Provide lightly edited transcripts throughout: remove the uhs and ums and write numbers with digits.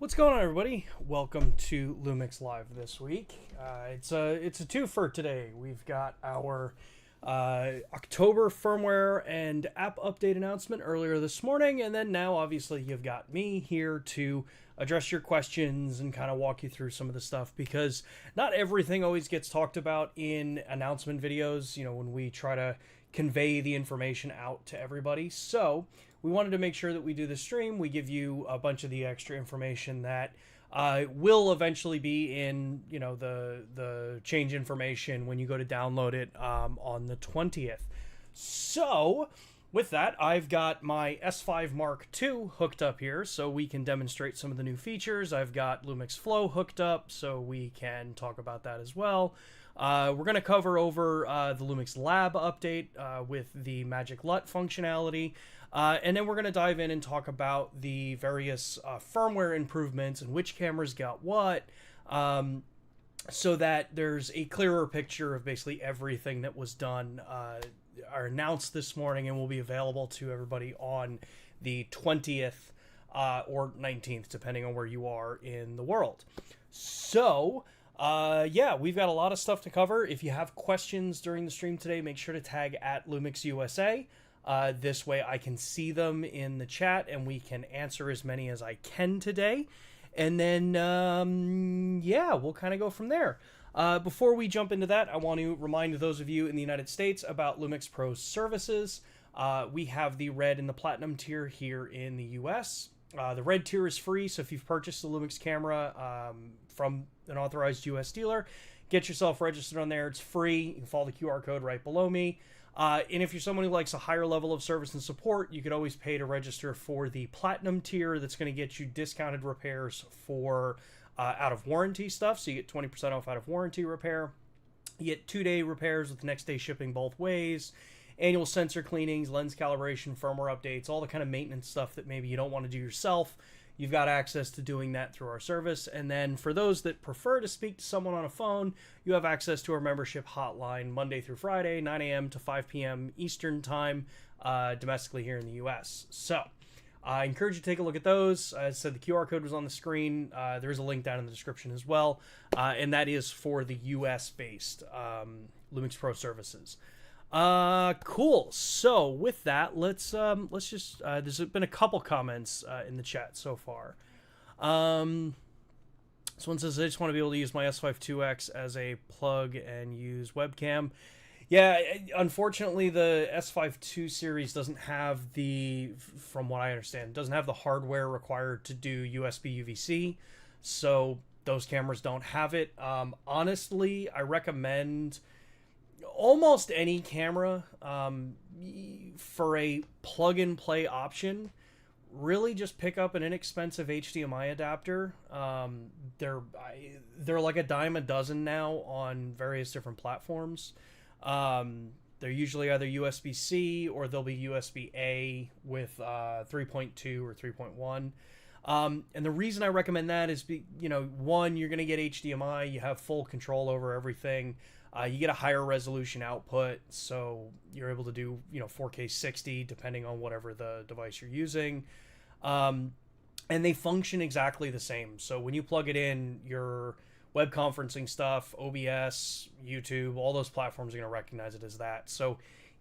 What's going on, everybody? Welcome to LUMIX Live this week. It's a twofer today. We've got our October firmware and app update announcement earlier this morning, and then now obviously you've got me here to address your questions and kind of walk you through some of the stuff, because not everything always gets talked about in announcement videos, you know, when we try to convey the information out to everybody. So we wanted to make sure that we do the stream. We give you a bunch of the extra information that will eventually be in, you know, the change information when you go to download it on the 20th. So with that, I've got my S5 Mark II hooked up here so we can demonstrate some of the new features. I've got LUMIX Flow hooked up so we can talk about that as well. We're going to cover over the LUMIX Lab update with the Magic LUT functionality. And then we're going to dive in and talk about the various firmware improvements and which cameras got what, so that there's a clearer picture of basically everything that was done or announced this morning and will be available to everybody on the 20th or 19th, depending on where you are in the world. So yeah, we've got a lot of stuff to cover. If you have questions during the stream today, make sure to tag at LUMIX USA. This way I can see them in the chat and we can answer as many as I can today. And then, yeah, we'll kind of go from there. Before we jump into that, I want to remind those of you in the United States about LUMIX Pro services. We have the red and the platinum tier here in the US. The red tier is free, so if you've purchased a LUMIX camera from an authorized US dealer, get yourself registered on there. It's free. You can follow the QR code right below me. And if you're someone who likes a higher level of service and support, you could always pay to register for the platinum tier. That's going to get you discounted repairs for out of warranty stuff. So you get 20% off out of warranty repair. You get 2-day repairs with next day shipping both ways. Annual sensor cleanings, lens calibration, firmware updates, all the kind of maintenance stuff that maybe you don't want to do yourself. You've got access to doing that through our service. And then for those that prefer to speak to someone on a phone, you have access to our membership hotline Monday through Friday, 9 a.m. to 5 p.m. Eastern time, domestically here in the U.S. So I encourage you to take a look at those. As I said, the QR code was on the screen. There's a link down in the description as well. And that is for the U.S.-based LUMIX Pro services. Cool. So with that, let's just, there's been a couple comments, in the chat so far. Someone says, I just want to be able to use my S5II as a plug and use webcam. Yeah, unfortunately the S1II Series doesn't have from what I understand, doesn't have the hardware required to do USB UVC. So those cameras don't have it. Honestly, I recommend almost any camera for a plug-and-play option. Really just pick up an inexpensive HDMI adapter. They're like a dime a dozen now on various different platforms. They're usually either USB-C or they'll be USB-A with 3.2 or 3.1. And the reason I recommend that is, one, you're going to get HDMI. You have full control over everything. You get a higher resolution output, so you're able to do 4K 60 depending on whatever the device you're using, and they function exactly the same. So when you plug it in, your web conferencing stuff, OBS, YouTube, all those platforms are going to recognize it as that. So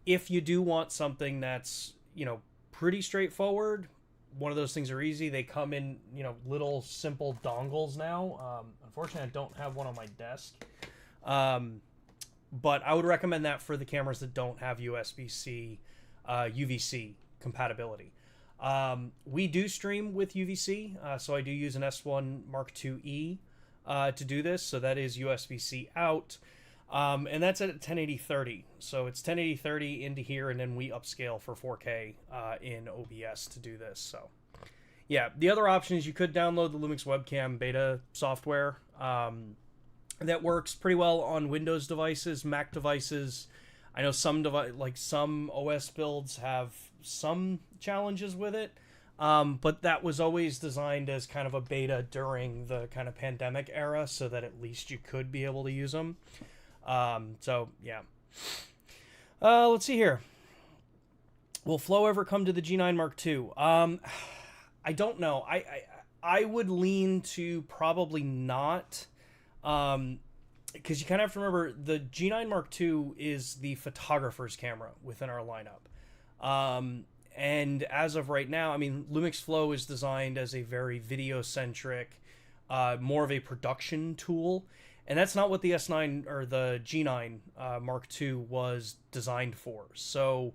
if you do want something that's pretty straightforward, one of those things are easy. They come in little simple dongles now. Unfortunately, I don't have one on my desk. But I would recommend that for the cameras that don't have USB-C, UVC compatibility. We do stream with UVC, so I do use an S1 Mark II to do this. So that is USB-C out, and that's at 1080-30. So it's 1080-30 into here, and then we upscale for 4K in OBS to do this. So yeah, the other option is you could download the LUMIX webcam beta software. That works pretty well on Windows devices, Mac devices. I know some OS builds have some challenges with it, but that was always designed as kind of a beta during the kind of pandemic era, so that at least you could be able to use them. So yeah. Let's see here. Will Flow ever come to the G9 Mark II? I don't know. I would lean to probably not, because you kind of have to remember the G9 Mark II is the photographer's camera within our lineup. And as of right now, I mean, LUMIX Flow is designed as a very video-centric, more of a production tool. And that's not what the S9 or the G9 Mark II was designed for. So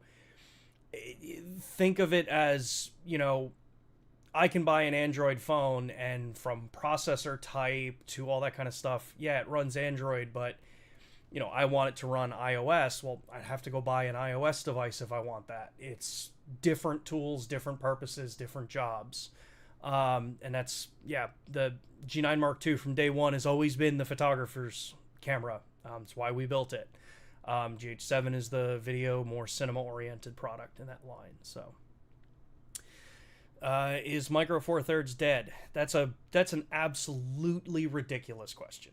think of it as, you know, I can buy an Android phone, and from processor type to all that kind of stuff, yeah, it runs Android, but, you know, I want it to run iOS. Well, I'd have to go buy an iOS device if I want that. It's different tools, different purposes, different jobs. And that's, yeah, the G9 Mark II from day one has always been the photographer's camera. That's why we built it. GH7 is the video, more cinema-oriented product in that line. So, is Micro Four Thirds dead? That's an absolutely ridiculous question.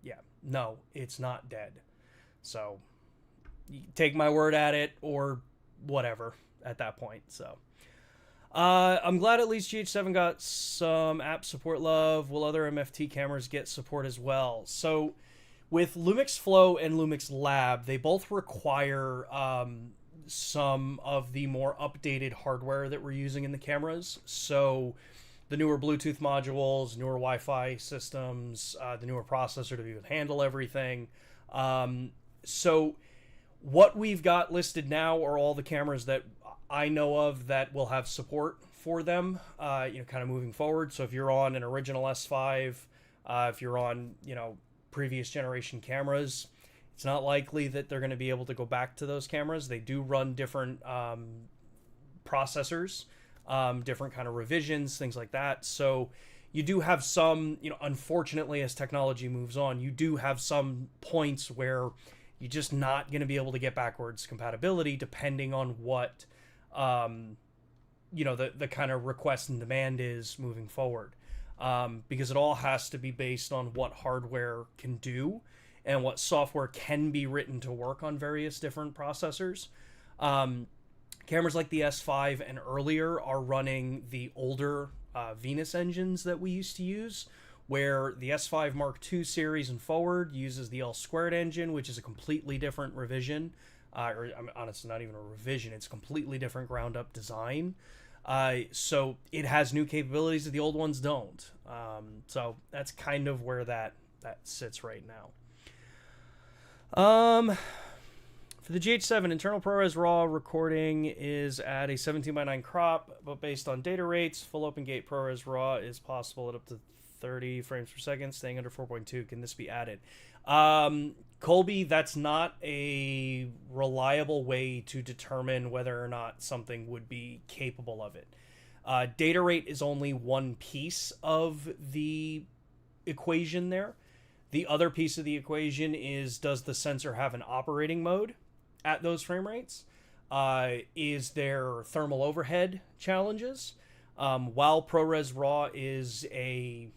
Yeah, no, it's not dead. So, you take my word at it, or whatever at that point. So, I'm glad at least GH7 got some app support love. Will other MFT cameras get support as well? So, with LUMIX Flow and LUMIX Lab, they both require some of the more updated hardware that we're using in the cameras. So the newer Bluetooth modules, newer Wi-Fi systems, the newer processor to be able to handle everything. So what we've got listed now are all the cameras that I know of that will have support for them, you know, kind of moving forward. So if you're on an original S5, if you're on, you know, previous generation cameras, it's not likely that they're going to be able to go back to those cameras. They do run different processors, different kind of revisions, things like that. So you do have some, you know, unfortunately, as technology moves on, you do have some points where you're just not going to be able to get backwards compatibility depending on what, you know, the kind of request and demand is moving forward. Because it all has to be based on what hardware can do and what software can be written to work on various different processors. Cameras like the S5 and earlier are running the older Venus engines that we used to use, where the S5 Mark II series and forward uses the L2 engine, which is a completely different revision. Or I mean, honestly, not even a revision. It's a completely different ground-up design. So it has new capabilities that the old ones don't. So that's kind of where that sits right now. For the GH7, internal ProRes RAW recording is at a 17:9 crop, but based on data rates, full open gate ProRes RAW is possible at up to 30 frames per second, staying under 4.2. Can this be added? Colby, that's not a reliable way to determine whether or not something would be capable of it. Data rate is only one piece of the equation there. The other piece of the equation is, does the sensor have an operating mode at those frame rates? Is there thermal overhead challenges? While ProRes RAW is a...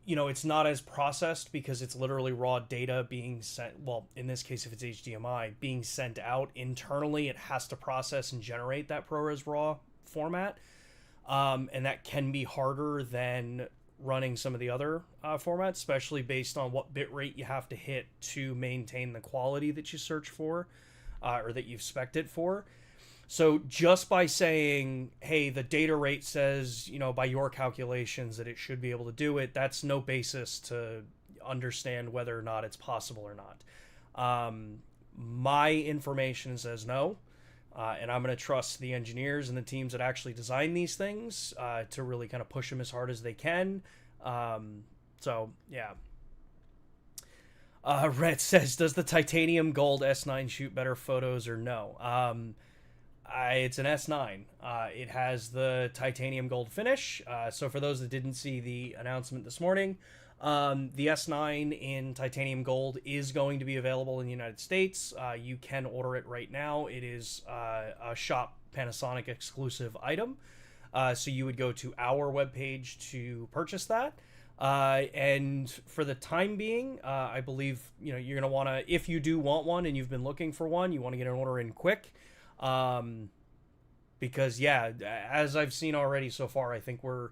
you know, it's not as processed because it's literally raw data being sent. Well, in this case, if it's HDMI, being sent out internally, it has to process and generate that ProRes RAW format. And that can be harder than running some of the other formats, especially based on what bitrate you have to hit to maintain the quality that you search for or that you've spec'd it for. So just by saying, hey, the data rate says, you know, by your calculations that it should be able to do it, that's no basis to understand whether or not it's possible or not. My information says no, and I'm going to trust the engineers and the teams that actually design these things to really kind of push them as hard as they can. So, yeah. Rhett says, does the titanium gold S9 shoot better photos or no? It's an S9. It has the titanium gold finish. So for those that didn't see the announcement this morning, the S9 in titanium gold is going to be available in the United States. You can order it right now. It is a shop Panasonic exclusive item. So you would go to our webpage to purchase that. And for the time being, I believe, you know, you're going to want to, if you do want one and you've been looking for one, you want to get an order in quick. because yeah, as I've seen already so far, I think we're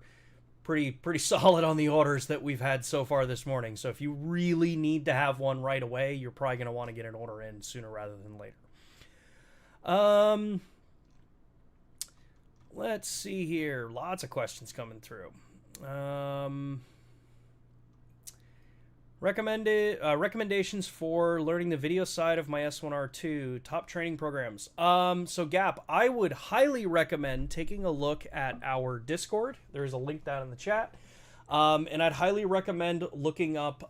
pretty solid on the orders that we've had so far this morning. So if you really need to have one right away, you're probably going to want to get an order in sooner rather than later. Let's see here. Lots of questions coming through. Recommendations for learning the video side of my S1R2 top training programs. So Gap, I would highly recommend taking a look at our Discord. There's a link down in the chat. And I'd highly recommend looking up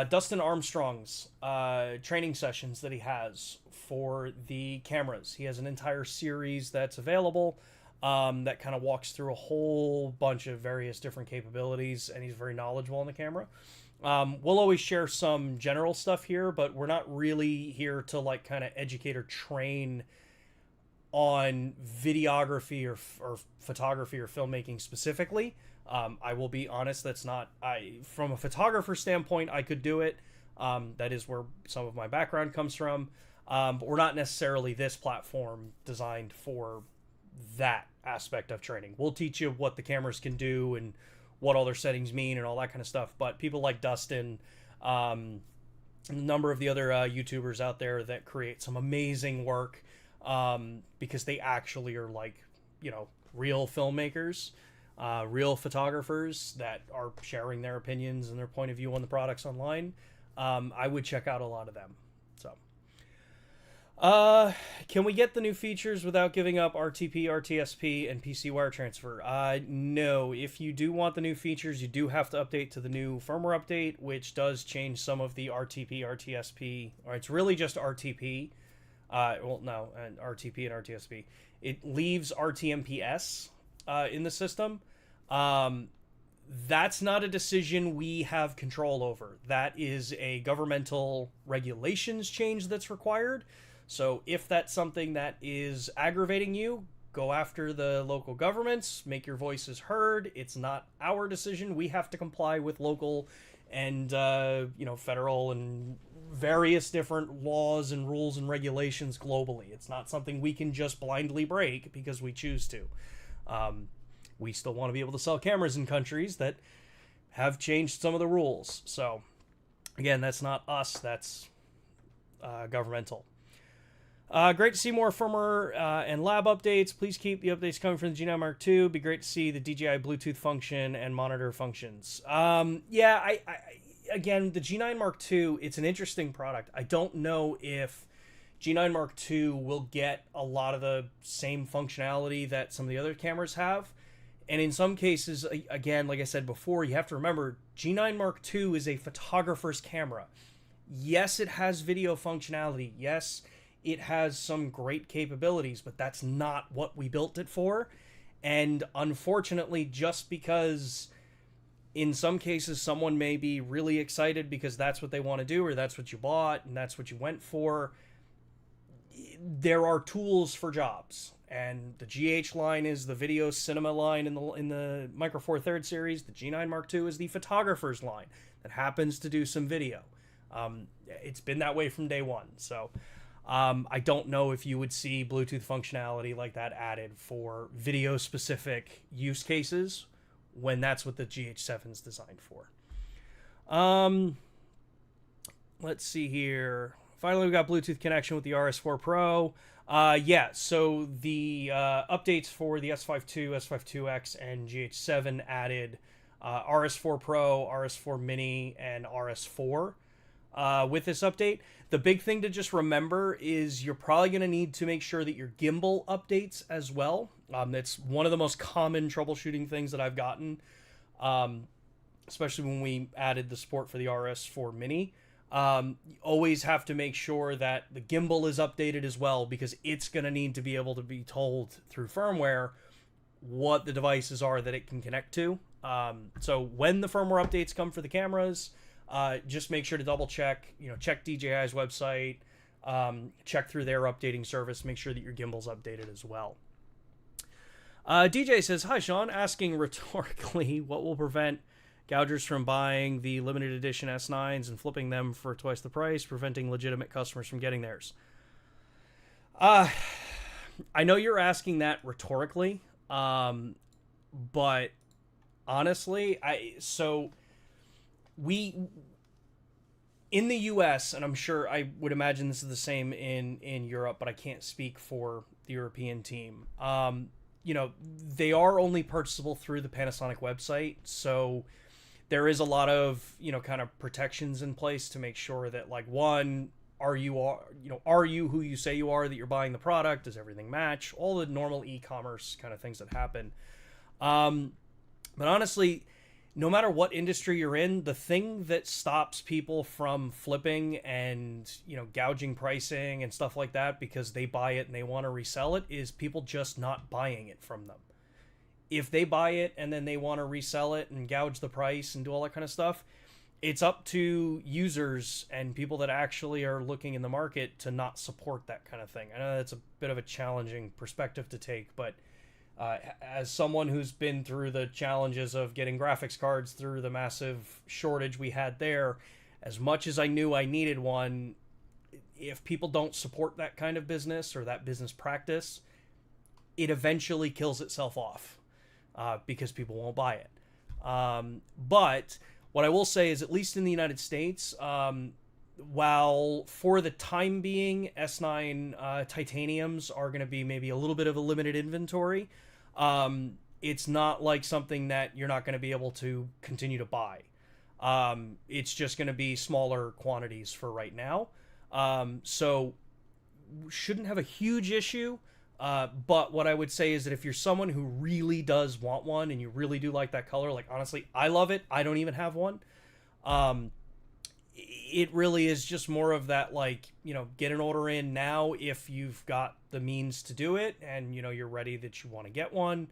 Dustin Armstrong's training sessions that he has for the cameras. He has an entire series that's available that kind of walks through a whole bunch of various different capabilities, and he's very knowledgeable on the camera. We'll always share some general stuff here, but we're not really here to like kind of educate or train on videography or photography or filmmaking specifically. I will be honest, that's not, from a photographer standpoint, I could do it. That is where some of my background comes from. But we're not necessarily this platform designed for that aspect of training. We'll teach you what the cameras can do and what all their settings mean and all that kind of stuff. But people like Dustin, and a number of the other YouTubers out there that create some amazing work, because they actually are like, you know, real filmmakers, real photographers that are sharing their opinions and their point of view on the products online. I would check out a lot of them. So can we get the new features without giving up RTP, RTSP, and PC wire transfer? No. If you do want the new features, you do have to update to the new firmware update, which does change some of the RTP, RTSP, or it's really just RTP. Well, no, and RTP and RTSP. It leaves RTMPS in the system. That's not a decision we have control over. That is a governmental regulations change that's required. So if that's something that is aggravating you, go after the local governments, make your voices heard. It's not our decision. We have to comply with local and, federal and various different laws and rules and regulations globally. It's not something we can just blindly break because we choose to. We still want to be able to sell cameras in countries that have changed some of the rules. So, again, that's not us. That's governmental. Great to see more firmware and lab updates. Please keep the updates coming from the G9 Mark II. Be great to see the DJI Bluetooth function and monitor functions. Again, the G9 Mark II, it's an interesting product. I don't know if G9 Mark II will get a lot of the same functionality that some of the other cameras have. And in some cases, again, like I said before, you have to remember, G9 Mark II is a photographer's camera. Yes, it has video functionality. Yes, it has some great capabilities, but that's not what we built it for. And unfortunately, just because in some cases someone may be really excited because that's what they want to do, or that's what you bought and that's what you went for, there are tools for jobs. And the GH line is the video cinema line in the Micro Four Thirds series. The G9 Mark II is the photographer's line that happens to do some video. It's been that way from day one. So I don't know if you would see Bluetooth functionality like that added for video-specific use cases when that's what the GH7 is designed for. Let's see here. Finally, we got Bluetooth connection with the RS4 Pro. So the updates for the S5II, S5IIX, and GH7 added RS4 Pro, RS4 Mini, and RS4 with this update. The big thing to just remember is you're probably going to need to make sure that your gimbal updates as well. That's one of the most common troubleshooting things that I've gotten, especially when we added the support for the RS4 Mini. You always have to make sure that the gimbal is updated as well, because it's going to need to be able to be told through firmware what the devices are that it can connect to. So when the firmware updates come for the cameras, just make sure to double check, check DJI's website, check through their updating service, make sure that your gimbal's updated as well. DJ says, hi, Sean, asking rhetorically, what will prevent gougers from buying the limited edition S9s and flipping them for twice the price, preventing legitimate customers from getting theirs? I know you're asking that rhetorically, but honestly, we in the US, and I'm sure I would imagine this is the same in Europe, but I can't speak for the European team. You know, they are only purchasable through the Panasonic website, so there is a lot of, you know, kind of protections in place to make sure that, like, one, are you who you say you are, that you're buying the product, does everything match, all the normal e-commerce kind of things that happen. But honestly, no matter what industry you're in, the thing that stops people from flipping and, you know, gouging pricing and stuff like that because they buy it and they want to resell it is people just not buying it from them. If they buy it and then they want to resell it and gouge the price and do all that kind of stuff, it's up to users and people that actually are looking in the market to not support that kind of thing. I know that's a bit of a challenging perspective to take, but as someone who's been through the challenges of getting graphics cards through the massive shortage we had there, as much as I knew I needed one, if people don't support that kind of business or that business practice, it eventually kills itself off because people won't buy it. But what I will say is, at least in the United States, while for the time being S9 titaniums are going to be maybe a little bit of a limited inventory, it's not like something that you're not going to be able to continue to buy. It's just going to be smaller quantities for right now. So shouldn't have a huge issue. But what I would say is that if you're someone who really does want one and you really do like that color, like, honestly, I love it. I don't even have one. It really is just more of that, like, you know, get an order in now if you've got the means to do it and, you know, you're ready that you want to get one.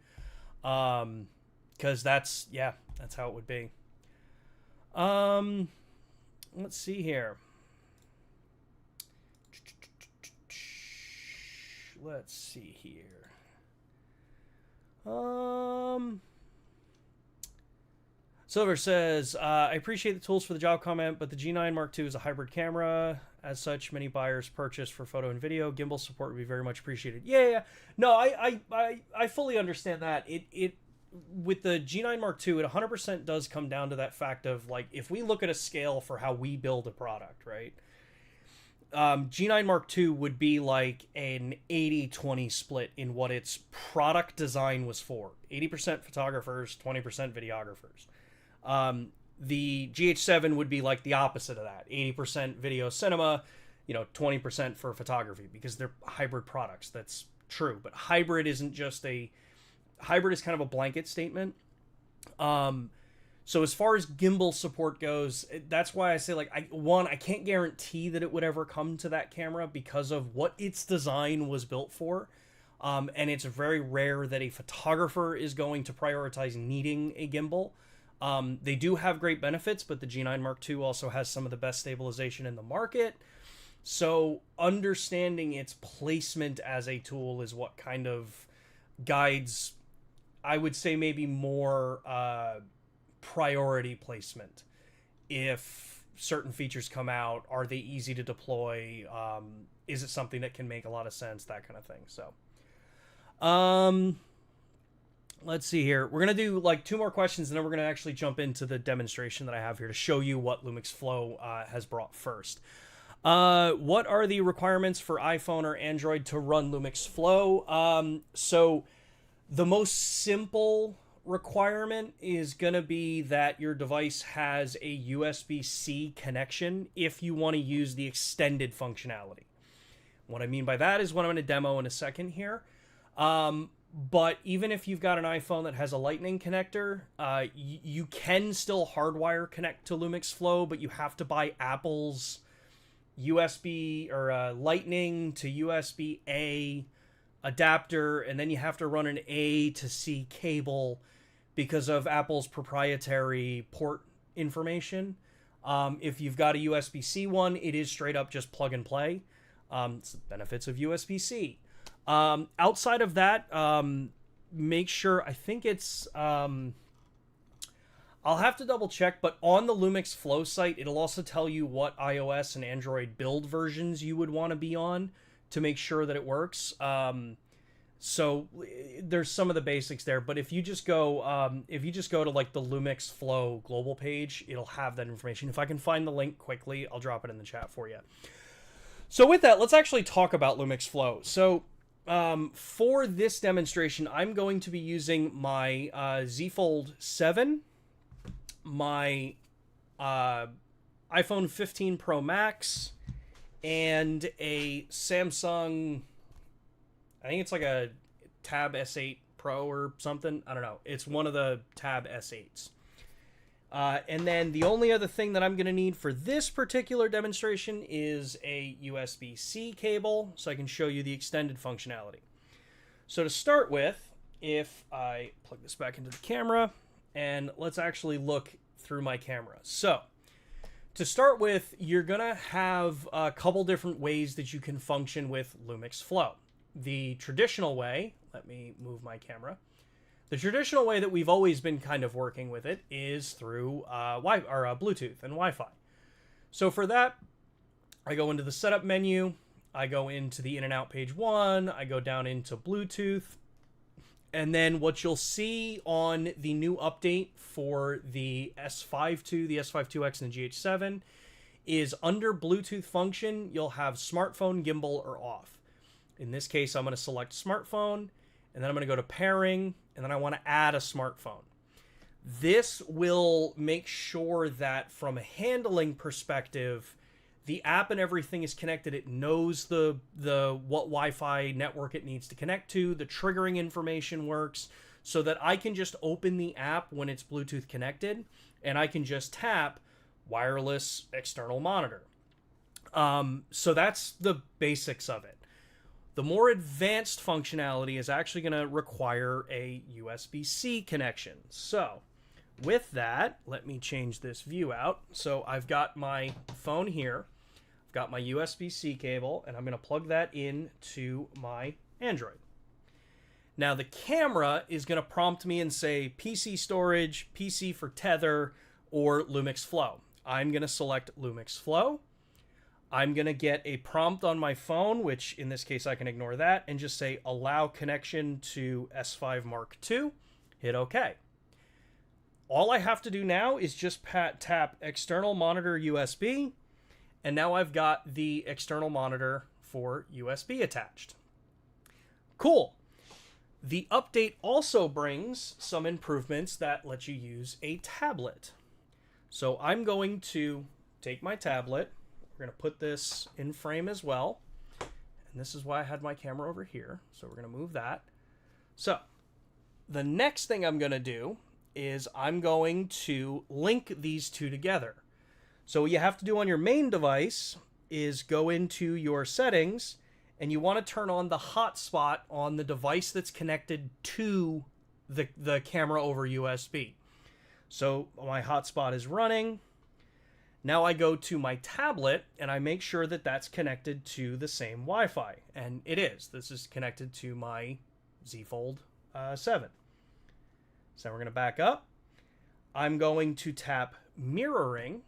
Because that's how it would be. Let's see here. Let's see here. Silver says, I appreciate the tools for the job comment, but the G9 Mark II is a hybrid camera. As such, many buyers purchase for photo and video. Gimbal support would be very much appreciated. Yeah. No, I fully understand that. It with the G9 Mark II, it 100% does come down to that fact of, like, if we look at a scale for how we build a product, right? G9 Mark II would be like an 80-20 split in what its product design was for. 80% photographers, 20% videographers. The GH7 would be like the opposite of that. 80% video cinema, 20% for photography, because they're hybrid products. That's true. But hybrid isn't just hybrid is kind of a blanket statement. So as far as gimbal support goes, that's why I say, like, I can't guarantee that it would ever come to that camera because of what its design was built for. And it's very rare that a photographer is going to prioritize needing a gimbal. They do have great benefits, but the G9 Mark II also has some of the best stabilization in the market. So understanding its placement as a tool is what kind of guides, I would say, maybe more priority placement. If certain features come out, are they easy to deploy? Is it something that can make a lot of sense? That kind of thing. So, let's see here. We're going to do like 2 more questions, and then we're going to actually jump into the demonstration that I have here to show you what LUMIX Flow has brought first. What are the requirements for iPhone or Android to run LUMIX Flow? So the most simple requirement is going to be that your device has a USB-C connection if you want to use the extended functionality. What I mean by that is what I'm going to demo in a second here. But even if you've got an iPhone that has a Lightning connector, you can still hardwire connect to LUMIX Flow, but you have to buy Apple's USB or Lightning to USB-A adapter, and then you have to run an A to C cable because of Apple's proprietary port information. If you've got a USB-C one, it is straight up just plug and play. It's the benefits of USB-C. Outside of that, make sure, I think it's, I'll have to double check, but on the LUMIX Flow site, it'll also tell you what iOS and Android build versions you would want to be on to make sure that it works. So there's some of the basics there, but if you just go to like the LUMIX Flow global page, it'll have that information. If I can find the link quickly, I'll drop it in the chat for you. So with that, let's actually talk about LUMIX Flow. So for this demonstration, I'm going to be using my Z Fold 7, my iPhone 15 Pro Max, and a Samsung, I think it's like a Tab S8 Pro or something. I don't know. It's one of the Tab S8s. And then the only other thing that I'm going to need for this particular demonstration is a USB-C cable, so I can show you the extended functionality. So to start with, if I plug this back into the camera, and let's actually look through my camera. So to start with, you're going to have a couple different ways that you can function with LUMIX Flow. The traditional way, let me move my camera. The traditional way that we've always been kind of working with it is through Bluetooth and Wi-Fi. So for that, I go into the setup menu, I go into the in and out page 1, I go down into Bluetooth, and then what you'll see on the new update for the S5II, the S5IIX, and the GH7 is under Bluetooth function, you'll have smartphone, gimbal, or off. In this case, I'm going to select smartphone, and then I'm going to go to pairing, and then I want to add a smartphone. This will make sure that from a handling perspective, the app and everything is connected. It knows the what Wi-Fi network it needs to connect to. The triggering information works so that I can just open the app when it's Bluetooth connected, and I can just tap wireless external monitor. So that's the basics of it. The more advanced functionality is actually going to require a USB-C connection. So with that, let me change this view out. So I've got my phone here. I've got my USB-C cable, and I'm going to plug that into my Android. Now the camera is going to prompt me and say PC storage, PC for tether, or LUMIX Flow. I'm going to select LUMIX Flow. I'm going to get a prompt on my phone, which in this case I can ignore that, and just say allow connection to S5 Mark II. Hit OK. All I have to do now is just tap external monitor USB, and now I've got the external monitor for USB attached. Cool. The update also brings some improvements that let you use a tablet. So I'm going to take my tablet. We're going to put this in frame as well. And this is why I had my camera over here. So we're going to move that. So the next thing I'm going to do is I'm going to link these two together. So what you have to do on your main device is go into your settings, and you want to turn on the hotspot on the device that's connected to the camera over USB. So my hotspot is running. Now I go to my tablet, and I make sure that that's connected to the same Wi-Fi. And it is. This is connected to my Z Fold 7. So we're going to back up. I'm going to tap mirroring.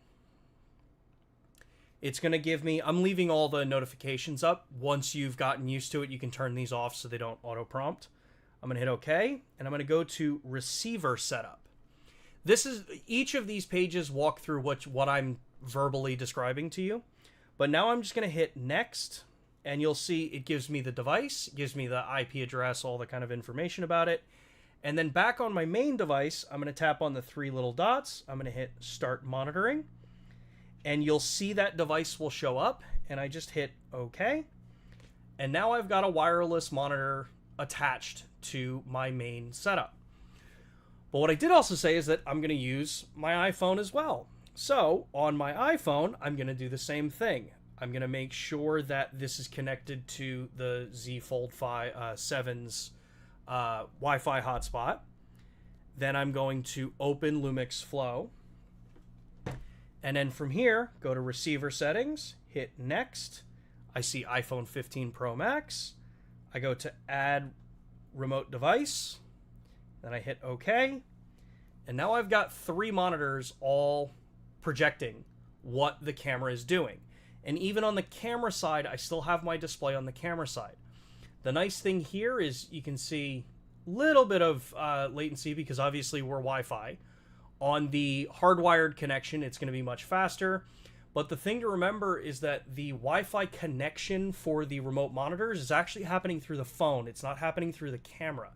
It's going to give me, I'm leaving all the notifications up. Once you've gotten used to it, you can turn these off so they don't auto-prompt. I'm going to hit OK, and I'm going to go to receiver setup. This is, each of these pages walk through what I'm verbally describing to you. But now I'm just going to hit next, and you'll see it gives me the device, it gives me the IP address, all the kind of information about it. And then back on my main device, I'm going to tap on the three little dots. I'm going to hit start monitoring, and you'll see that device will show up, and I just hit OK. And now I've got a wireless monitor attached to my main setup. But what I did also say is that I'm going to use my iPhone as well. So on my iPhone, I'm going to do the same thing. I'm going to make sure that this is connected to the Z Fold 7's Wi-Fi hotspot. Then I'm going to open LUMIX Flow. And then from here, go to receiver settings, hit next. I see iPhone 15 Pro Max. I go to add remote device. Then I hit OK. And now I've got three monitors all projecting what the camera is doing. And even on the camera side, I still have my display on the camera side. The nice thing here is you can see a little bit of latency because obviously we're Wi-Fi. On the hardwired connection, it's going to be much faster. But the thing to remember is that the Wi-Fi connection for the remote monitors is actually happening through the phone. It's not happening through the camera.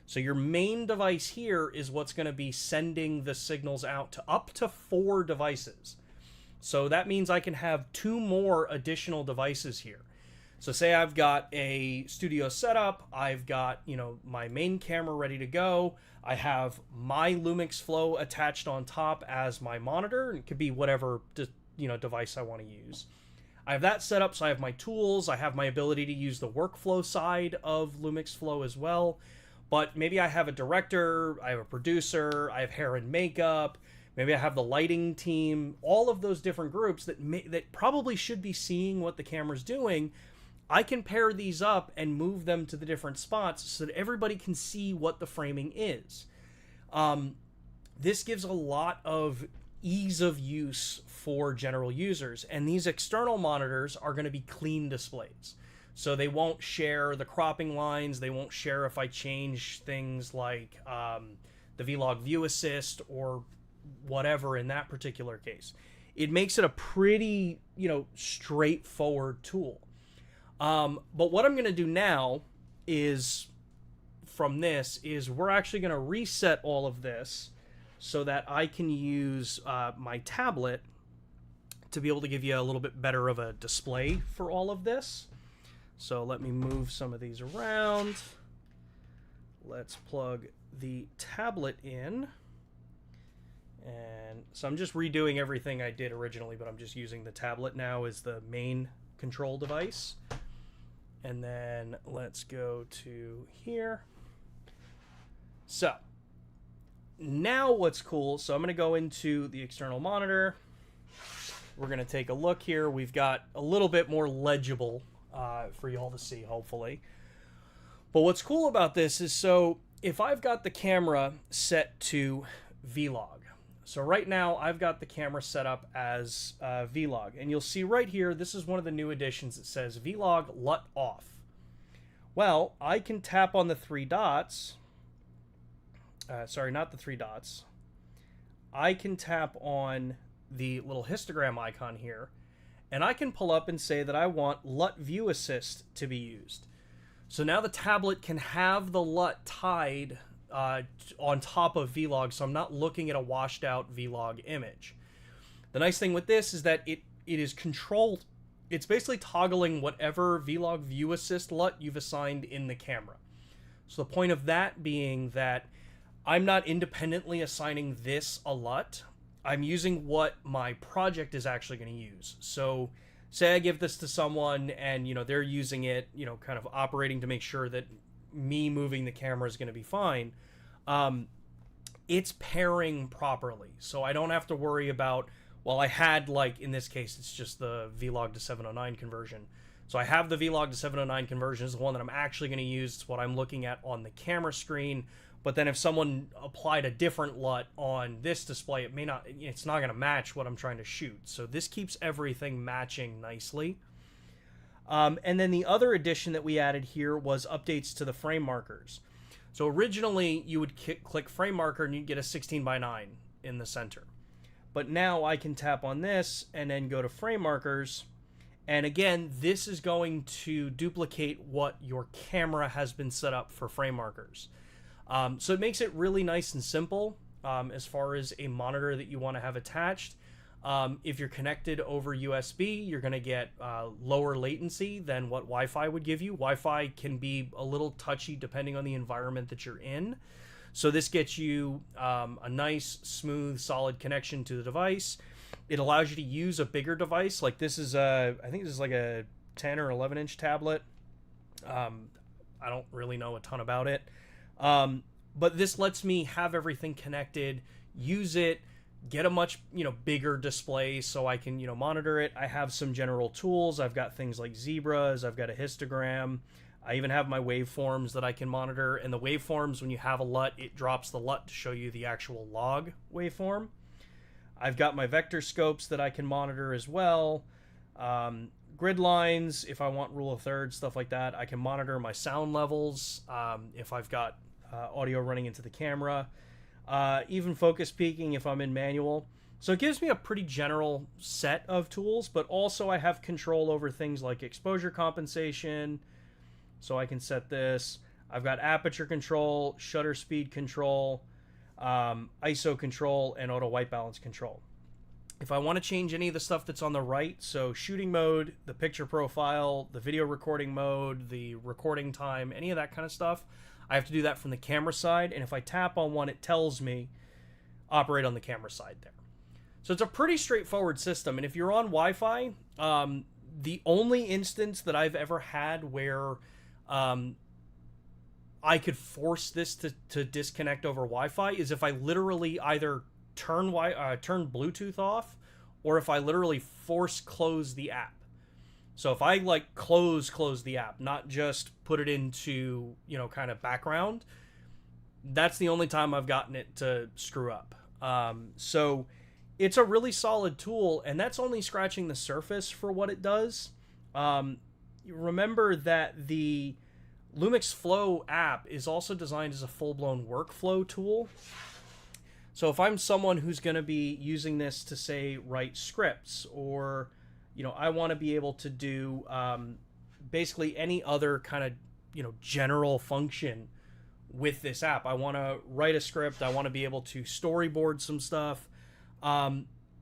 So your main device here is what's going to be sending the signals out to up to 4 devices. So that means I can have 2 more additional devices here. So say I've got a studio setup, I've got, my main camera ready to go, I have my LUMIX Flow attached on top as my monitor, it could be whatever device I want to use. I have that set up, so I have my tools, I have my ability to use the workflow side of LUMIX Flow as well, but maybe I have a director, I have a producer, I have hair and makeup, maybe I have the lighting team, all of those different groups that probably should be seeing what the camera's doing. I can pair these up and move them to the different spots so that everybody can see what the framing is. This gives a lot of ease of use for general users, and these external monitors are going to be clean displays. So they won't share the cropping lines, they won't share if I change things like the Vlog View Assist or whatever in that particular case. It makes it a pretty, straightforward tool. But what I'm going to do now is, from this, is we're actually going to reset all of this so that I can use my tablet to be able to give you a little bit better of a display for all of this. So let me move some of these around. Let's plug the tablet in. And so I'm just redoing everything I did originally, but I'm just using the tablet now as the main control device. And then let's go to here. So now what's cool, so I'm going to go into the external monitor. We're going to take a look here. We've got a little bit more legible for you all to see, hopefully. But what's cool about this is, so if I've got the camera set to Vlog, so right now I've got the camera set up as Vlog, and you'll see right here, this is one of the new additions. It says Vlog LUT off. Well, I can tap on the 3 dots. Sorry, not the 3 dots. I can tap on the little histogram icon here, and I can pull up and say that I want LUT View Assist to be used. So now the tablet can have the LUT tied on top of Vlog, so I'm not looking at a washed out Vlog image. The nice thing with this is that it is controlled. It's basically toggling whatever Vlog View Assist LUT you've assigned in the camera. So the point of that being that I'm not independently assigning this a LUT. I'm using what my project is actually going to use. So say I give this to someone and, they're using it, kind of operating to make sure that me moving the camera is going to be fine. It's pairing properly. So I don't have to worry about, well, I had, like, in this case, it's just the Vlog to 709 conversion. So I have the Vlog to 709 conversion is the one that I'm actually going to use. It's what I'm looking at on the camera screen. But then if someone applied a different LUT on this display, it's not going to match what I'm trying to shoot. So this keeps everything matching nicely. And then the other addition that we added here was updates to the frame markers. So originally you would click frame marker and you'd get a 16:9 in the center. But now I can tap on this and then go to frame markers. And again, this is going to duplicate what your camera has been set up for frame markers. So it makes it really nice and simple as far as a monitor that you want to have attached. If you're connected over USB, you're going to get lower latency than what Wi-Fi would give you. Wi-Fi can be a little touchy depending on the environment that you're in. So this gets you a nice, smooth, solid connection to the device. It allows you to use a bigger device. Like this is I think this is like a 10 or 11 inch tablet. I don't really know a ton about it. But this lets me have everything connected, use it, get a much, bigger display so I can, monitor it. I have some general tools. I've got things like zebras. I've got a histogram. I even have my waveforms that I can monitor. And the waveforms, when you have a LUT, it drops the LUT to show you the actual log waveform. I've got my vector scopes that I can monitor as well. grid lines, if I want rule of thirds, stuff like that. I can monitor my sound levels if I've got audio running into the camera. Even focus peaking if I'm in manual. So it gives me a pretty general set of tools, but also I have control over things like exposure compensation. So I can set this. I've got aperture control, shutter speed control, ISO control, and auto white balance control. If I want to change any of the stuff that's on the right, so shooting mode, the picture profile, the video recording mode, the recording time, any of that kind of stuff, I have to do that from the camera side. And if I tap on one, it tells me operate on the camera side there. So it's a pretty straightforward system. And if you're on Wi-Fi, the only instance that I've ever had where I could force this to disconnect over Wi-Fi is if I literally either turn Bluetooth off, or if I literally force close the app. So if I like close the app, not just put it into, kind of background, that's the only time I've gotten it to screw up. So it's a really solid tool, and that's only scratching the surface for what it does. Remember that the LUMIX Flow app is also designed as a full-blown workflow tool. So if I'm someone who's going to be using this to, say, write scripts, or, I want to be able to do basically any other kind of, general function with this app. I want to write a script. I want to be able to storyboard some stuff.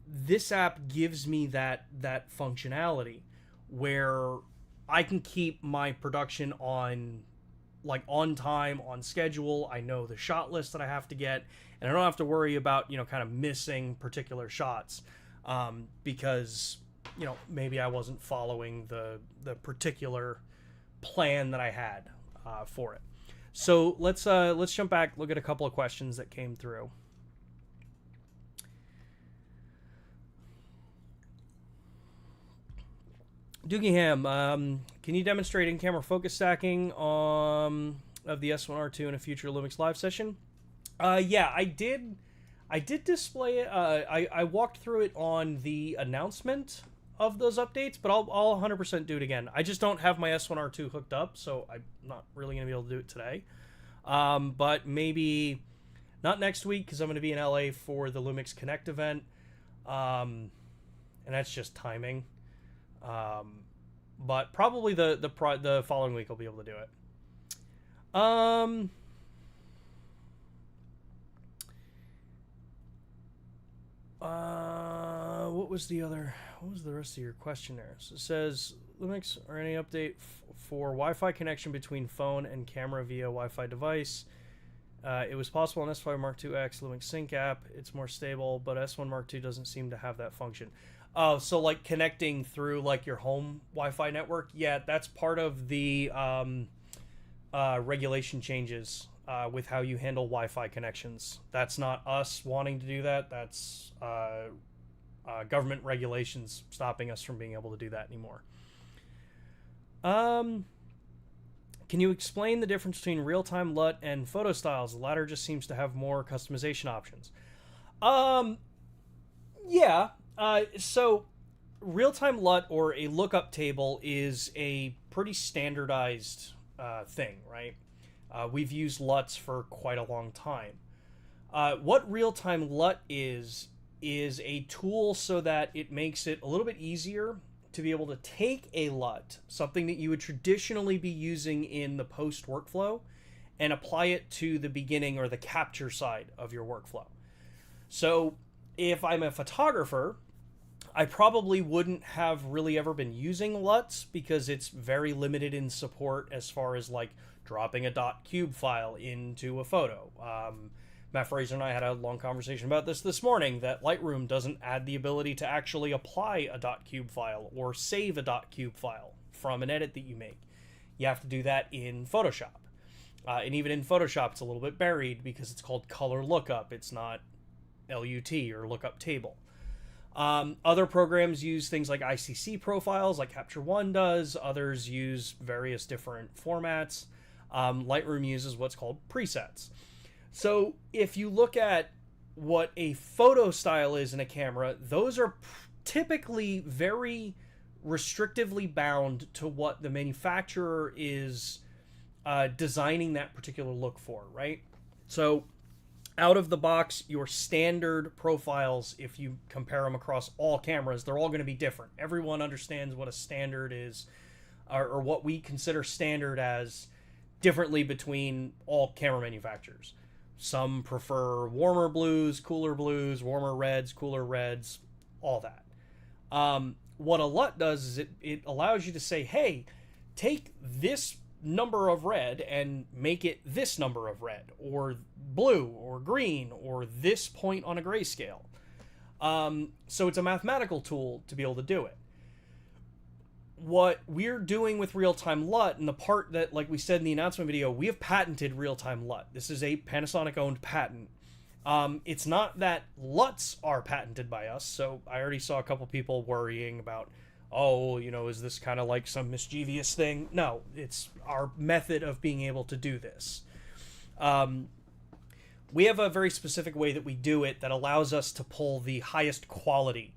This app gives me that functionality where I can keep my production on time, on schedule. I know the shot list that I have to get, and I don't have to worry about, kind of missing particular shots because, maybe I wasn't following the particular plan that I had for it. So let's jump back, look at a couple of questions that came through. Doogie Ham, can you demonstrate in-camera focus stacking of the S1R2 in a future LUMIX live session? Yeah, I did display it. I walked through it on the announcement of those updates, but I'll 100% do it again. I just don't have my S1R2 hooked up, so I'm not really going to be able to do it today. But maybe not next week, because I'm going to be in LA for the LUMIX Connect event, and that's just timing. But probably the following week I'll be able to do it. What was the rest of your question there? So it says, LUMIX, or any update for Wi-Fi connection between phone and camera via Wi-Fi device? It was possible on S5 Mark II X LUMIX Sync app. It's more stable, but S1 Mark II doesn't seem to have that function. Oh, so like connecting through like your home Wi-Fi network? Yeah, that's part of the regulation changes with how you handle Wi-Fi connections. That's not us wanting to do that. That's government regulations stopping us from being able to do that anymore. Can you explain the difference between real-time LUT and photo styles? The latter just seems to have more customization options. Yeah. So real-time LUT, or a lookup table, is a pretty standardized thing, right? We've used LUTs for quite a long time. What real-time LUT is a tool so that it makes it a little bit easier to be able to take a LUT, something that you would traditionally be using in the post workflow, and apply it to the beginning or the capture side of your workflow. So if I'm a photographer, I probably wouldn't have really ever been using LUTs because it's very limited in support as far as like dropping a .cube file into a photo. Matt Fraser and I had a long conversation about this morning, that Lightroom doesn't add the ability to actually apply a .cube file or save a .cube file from an edit that you make. You have to do that in Photoshop. And even in Photoshop, it's a little bit buried because it's called color lookup. It's not LUT, or lookup table. Other programs use things like ICC profiles, like Capture One does. Others use various different formats. Lightroom uses what's called presets. So if you look at what a photo style is in a camera, those are typically very restrictively bound to what the manufacturer is designing that particular look for, right? So out of the box, your standard profiles, if you compare them across all cameras, they're all going to be different. Everyone understands what a standard is, or what we consider standard as, differently between all camera manufacturers. Some prefer warmer blues, warmer reds, cooler reds, all that. What a LUT does is it allows you to say, hey, take this number of red and make it this number of red, or blue, or green, or this point on a grayscale. So it's a mathematical tool to be able to do it. What we're doing with real-time LUT, and the part that, like we said in the announcement video, we have patented real-time LUT. This is a Panasonic-owned patent. It's not that LUTs are patented by us, so I already saw a couple people worrying about, oh, you know, is this kind of like some mischievous thing? No, it's our method of being able to do this. We have a very specific way that we do it that allows us to pull the highest quality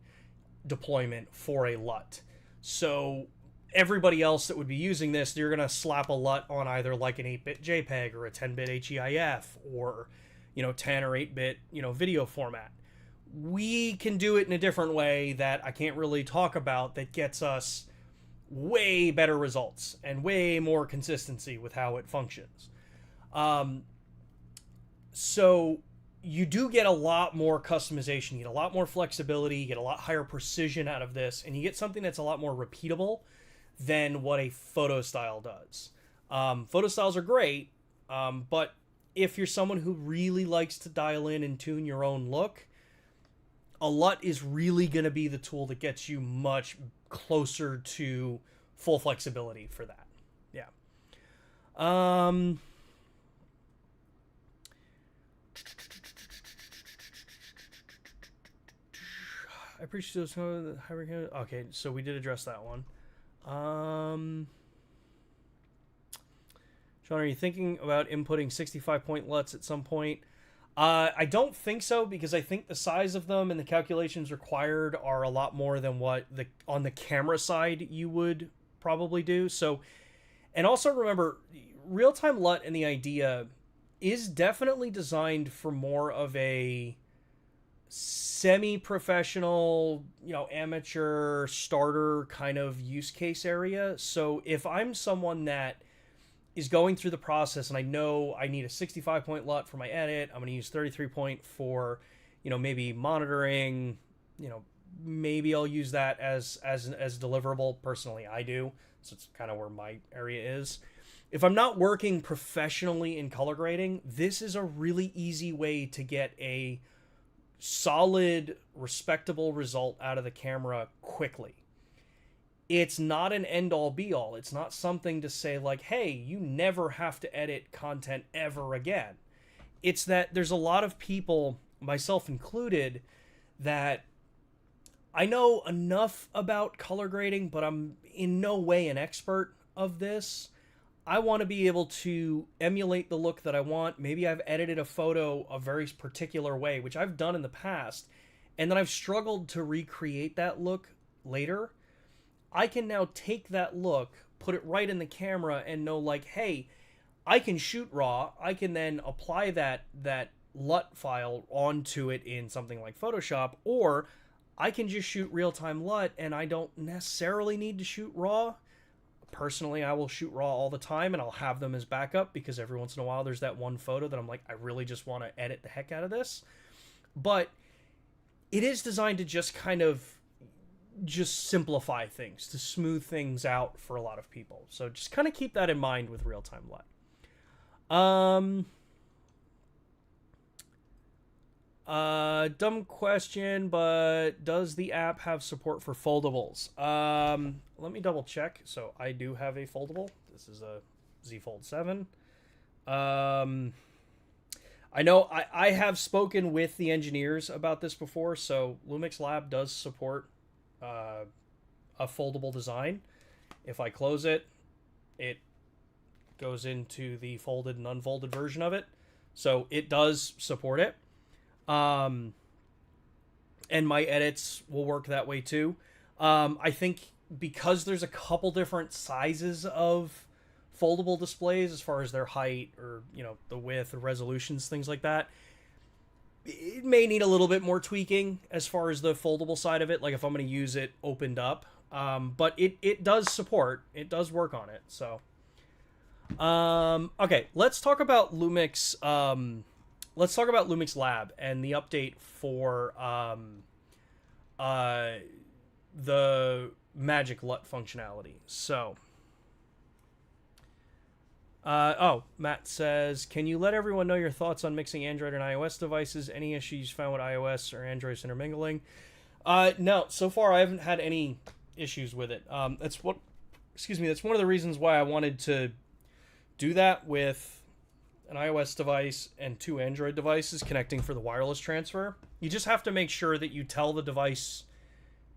deployment for a LUT. So everybody else that would be using this, you're going to slap a LUT on either like an 8-bit JPEG or a 10-bit HEIF or, you know, 10 or 8-bit, you know, video format. We can do it in a different way that I can't really talk about, that gets us way better results and way more consistency with how it functions. So you do get a lot more customization, you get a lot more flexibility, you get a lot higher precision out of this, and you get something that's a lot more repeatable than what a photo style does. Photo styles are great, but if you're someone who really likes to dial in and tune your own look, a LUT is really going to be the tool that gets you much closer to full flexibility for that. Yeah. I appreciate some of the hybrid. Okay, so we did address that one. Sean, are you thinking about inputting 65-point LUTs at some point? I don't think so, because I think the size of them and the calculations required are a lot more than what on the camera side you would probably do. So, and also remember, real-time LUT and the idea is definitely designed for more of a semi-professional, you know, amateur starter kind of use case area. So if I'm someone that is going through the process and I know I need a 65-point LUT for my edit, I'm going to use 33-point for, you know, maybe monitoring, you know, maybe I'll use that as deliverable. Personally, I do. So it's kind of where my area is. If I'm not working professionally in color grading, this is a really easy way to get a solid, respectable result out of the camera quickly. It's not an end-all be-all. It's not something to say like, hey, you never have to edit content ever again. It's that there's a lot of people, myself included, that I know enough about color grading, but I'm in no way an expert of this. I want to be able to emulate the look that I want. Maybe I've edited a photo a very particular way, which I've done in the past, and then I've struggled to recreate that look later. I can now take that look, put it right in the camera, and know like, hey, I can shoot raw. I can then apply that LUT file onto it in something like Photoshop, or I can just shoot real-time LUT, and I don't necessarily need to shoot raw. Personally, I will shoot raw all the time, and I'll have them as backup, because every once in a while there's that one photo that I'm like, I really just want to edit the heck out of this. But it is designed to just kind of just simplify things, to smooth things out for a lot of people. So just kind of keep that in mind with real-time LUT. Dumb question, but does the app have support for foldables? Let me double check. So I do have a foldable. This is a Z Fold 7. I know I have spoken with the engineers about this before. So LUMIX Lab does support a foldable design. If I close it, it goes into the folded and unfolded version of it. So it does support it. And my edits will work that way too. I think because there's a couple different sizes of foldable displays as far as their height or, you know, the width or resolutions, things like that, it may need a little bit more tweaking as far as the foldable side of it, like if I'm going to use it opened up. But it does support, it does work on it. So, okay, let's talk about LUMIX. Let's talk about LUMIX Lab and the update for the Magic LUT functionality. So, Matt says, can you let everyone know your thoughts on mixing Android and iOS devices? Any issues found with iOS or Android's intermingling? No, so far I haven't had any issues with it. That's one of the reasons why I wanted to do that with an iOS device and 2 Android devices connecting for the wireless transfer. You just have to make sure that you tell the device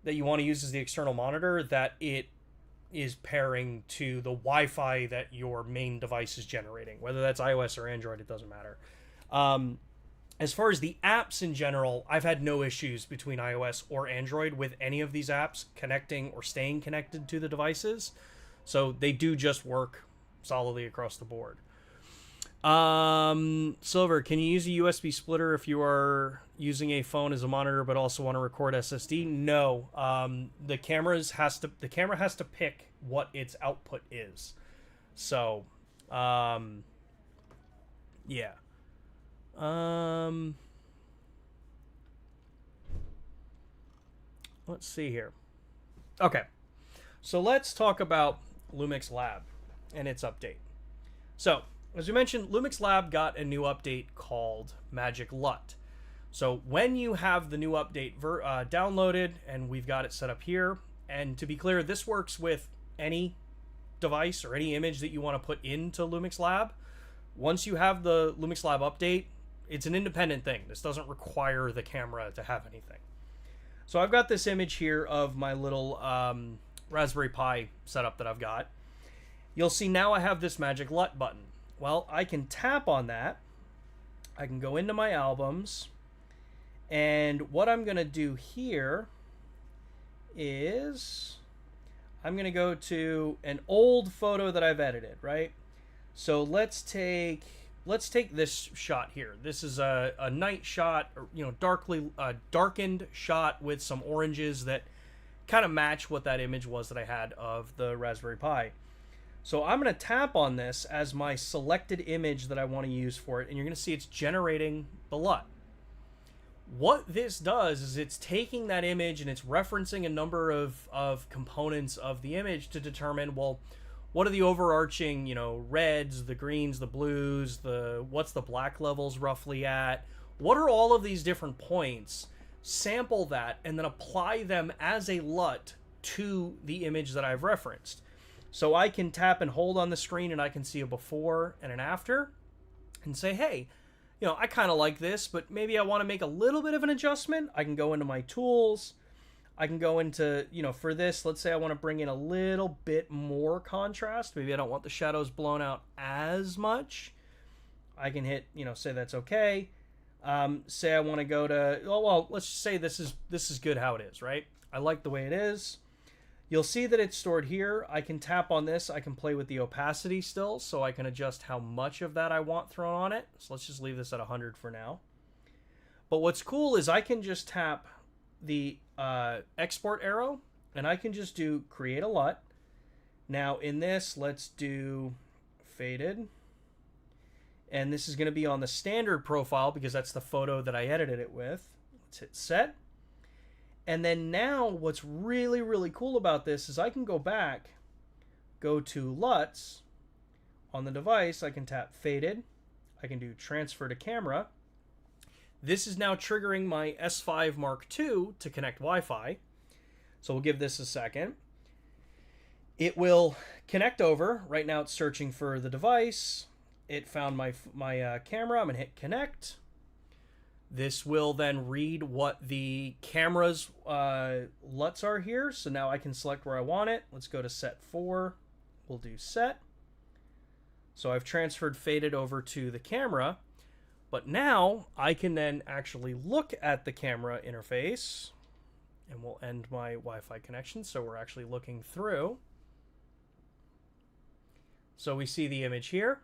that you want to use as the external monitor that it is pairing to the Wi-Fi that your main device is generating. Whether that's iOS or Android, it doesn't matter. As far as the apps in general, I've had no issues between iOS or Android with any of these apps connecting or staying connected to the devices. So they do just work solidly across the board. Silver, can you use a USB splitter if you are using a phone as a monitor but also want to record SSD? No. The camera has to pick what its output is. So, yeah. Let's see here. Okay. So let's talk about LUMIX Lab and its update. So, as we mentioned, LUMIX Lab got a new update called Magic LUT. So when you have the new update downloaded, and we've got it set up here, and to be clear, this works with any device or any image that you want to put into LUMIX Lab. Once you have the LUMIX Lab update, it's an independent thing. This doesn't require the camera to have anything. So I've got this image here of my little Raspberry Pi setup that I've got. You'll see now I have this Magic LUT button. Well, I can tap on that. I can go into my albums. And what I'm going to do here is I'm going to go to an old photo that I've edited, right? So let's take this shot here. This is a night shot, or, you know, darkened shot with some oranges that kind of match what that image was that I had of the Raspberry Pi. So I'm going to tap on this as my selected image that I want to use for it, and you're going to see it's generating the LUT. What this does is it's taking that image and it's referencing a number of components of the image to determine, well, what are the overarching, you know, reds, the greens, the blues, what's the black levels roughly at? What are all of these different points? Sample that and then apply them as a LUT to the image that I've referenced. So I can tap and hold on the screen and I can see a before and an after and say, hey, you know, I kind of like this, but maybe I want to make a little bit of an adjustment. I can go into my tools. I can go into, you know, for this, let's say I want to bring in a little bit more contrast. Maybe I don't want the shadows blown out as much. I can hit, you know, say that's okay. Say I want to go to, oh, well, let's just say this is good how it is, right? I like the way it is. You'll see that it's stored here. I can tap on this. I can play with the opacity still, so I can adjust how much of that I want thrown on it. So let's just leave this at 100 for now. But what's cool is I can just tap the export arrow, and I can just do create a LUT. Now in this, let's do faded. And this is going to be on the standard profile because that's the photo that I edited it with. Let's hit set. And then now what's really, really cool about this is I can go back, go to LUTs. On the device, I can tap faded. I can do transfer to camera. This is now triggering my S5 Mark II to connect Wi-Fi. So we'll give this a second. It will connect over. Right now it's searching for the device. It found my camera. I'm going to hit connect. This will then read what the camera's LUTs are here. So now I can select where I want it. Let's go to set 4. We'll do set. So I've transferred faded over to the camera. But now I can then actually look at the camera interface. And we'll end my Wi-Fi connection so we're actually looking through. So we see the image here.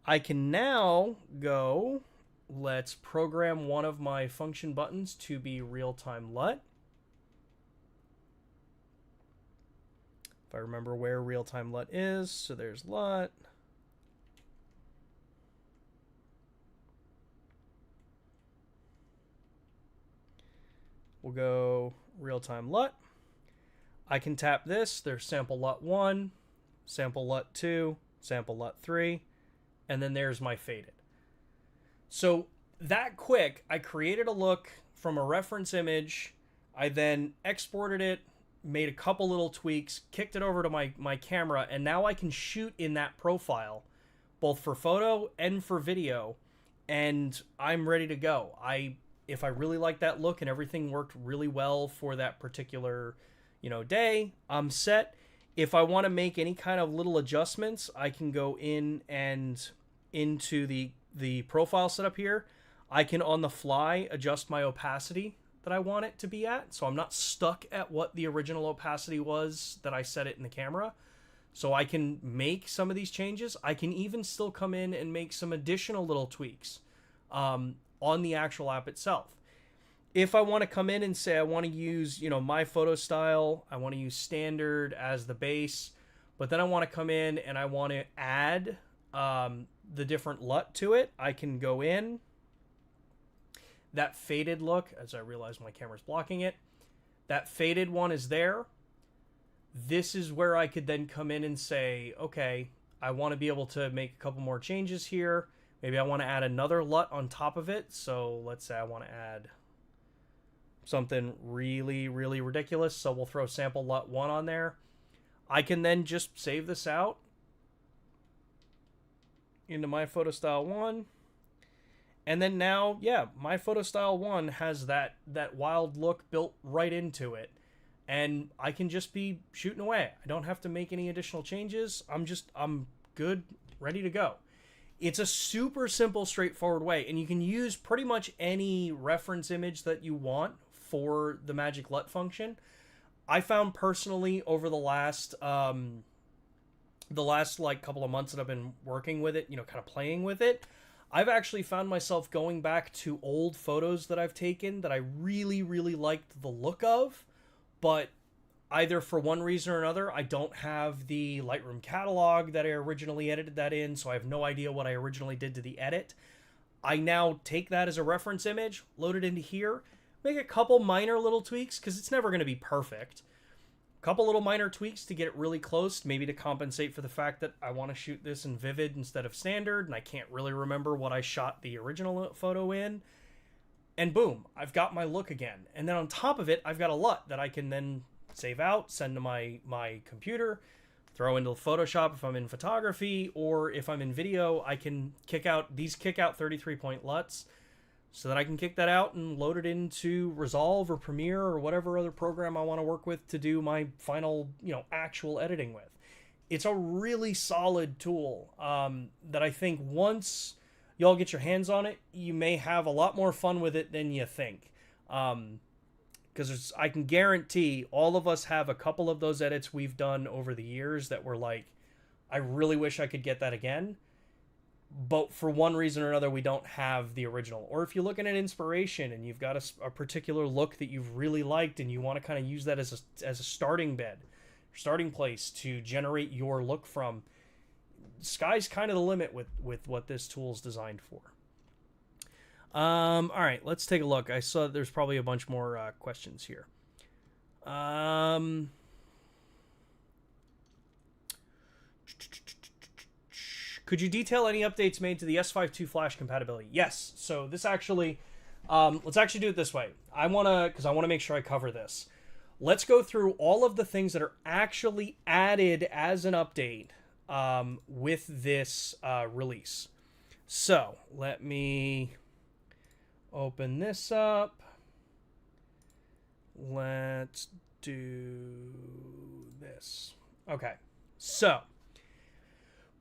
I can now go, let's program one of my function buttons to be real-time LUT. If I remember where real-time LUT is, so there's LUT. We'll go real-time LUT. I can tap this. There's sample LUT 1, sample LUT 2, sample LUT 3, and then there's my faded. So that quick, I created a look from a reference image. I then exported it, made a couple little tweaks, kicked it over to my camera, and now I can shoot in that profile, both for photo and for video, and I'm ready to go. If I really like that look and everything worked really well for that particular, day, I'm set. If I want to make any kind of little adjustments, I can go in and into the profile setup here. I can on the fly adjust my opacity that I want it to be at, so I'm not stuck at what the original opacity was that I set it in the camera. So I can make some of these changes. I can even still come in and make some additional little tweaks on the actual app itself. If I want to come in and say I want to use, my photo style, I want to use standard as the base, but then I want to come in and I want to add the different LUT to it, I can go in. That faded look, as I realize my camera's blocking it, that faded one is there. This is where I could then come in and say, okay, I want to be able to make a couple more changes here. Maybe I want to add another LUT on top of it. So let's say I want to add something really, really ridiculous. So we'll throw sample LUT 1 on there. I can then just save this out into my photo style 1. And then now, yeah, my photo style 1 has that wild look built right into it. And I can just be shooting away. I don't have to make any additional changes. I'm good, ready to go. It's a super simple, straightforward way, and you can use pretty much any reference image that you want for the Magic LUT function. I found personally over the last like couple of months that I've been working with it, kind of playing with it, I've actually found myself going back to old photos that I've taken that I really, really liked the look of, but either for one reason or another, I don't have the Lightroom catalog that I originally edited that in, so I have no idea what I originally did to the edit. I now take that as a reference image, load it into here, make a couple minor little tweaks, because it's never going to be perfect. A couple little minor tweaks to get it really close, maybe to compensate for the fact that I want to shoot this in vivid instead of standard, and I can't really remember what I shot the original photo in. And boom, I've got my look again. And then on top of it, I've got a LUT that I can then save out, send to my computer, throw into Photoshop if I'm in photography, or if I'm in video, I can kick out 33-point LUTs so that I can kick that out and load it into Resolve or Premiere or whatever other program I want to work with to do my final, actual editing with. It's a really solid tool that I think once y'all get your hands on it, you may have a lot more fun with it than you think. Because I can guarantee all of us have a couple of those edits we've done over the years that were like, I really wish I could get that again. But for one reason or another, we don't have the original. Or if you're looking at inspiration and you've got a particular look that you've really liked and you want to kind of use that as a starting place to generate your look from, sky's kind of the limit with what this tool is designed for. All right, let's take a look. I saw there's probably a bunch more questions here. Could you detail any updates made to the S1II flash compatibility? Yes. So this actually, let's actually do it this way. Because I want to make sure I cover this. Let's go through all of the things that are actually added as an update with this release. So let me open this up. Let's do this. Okay, so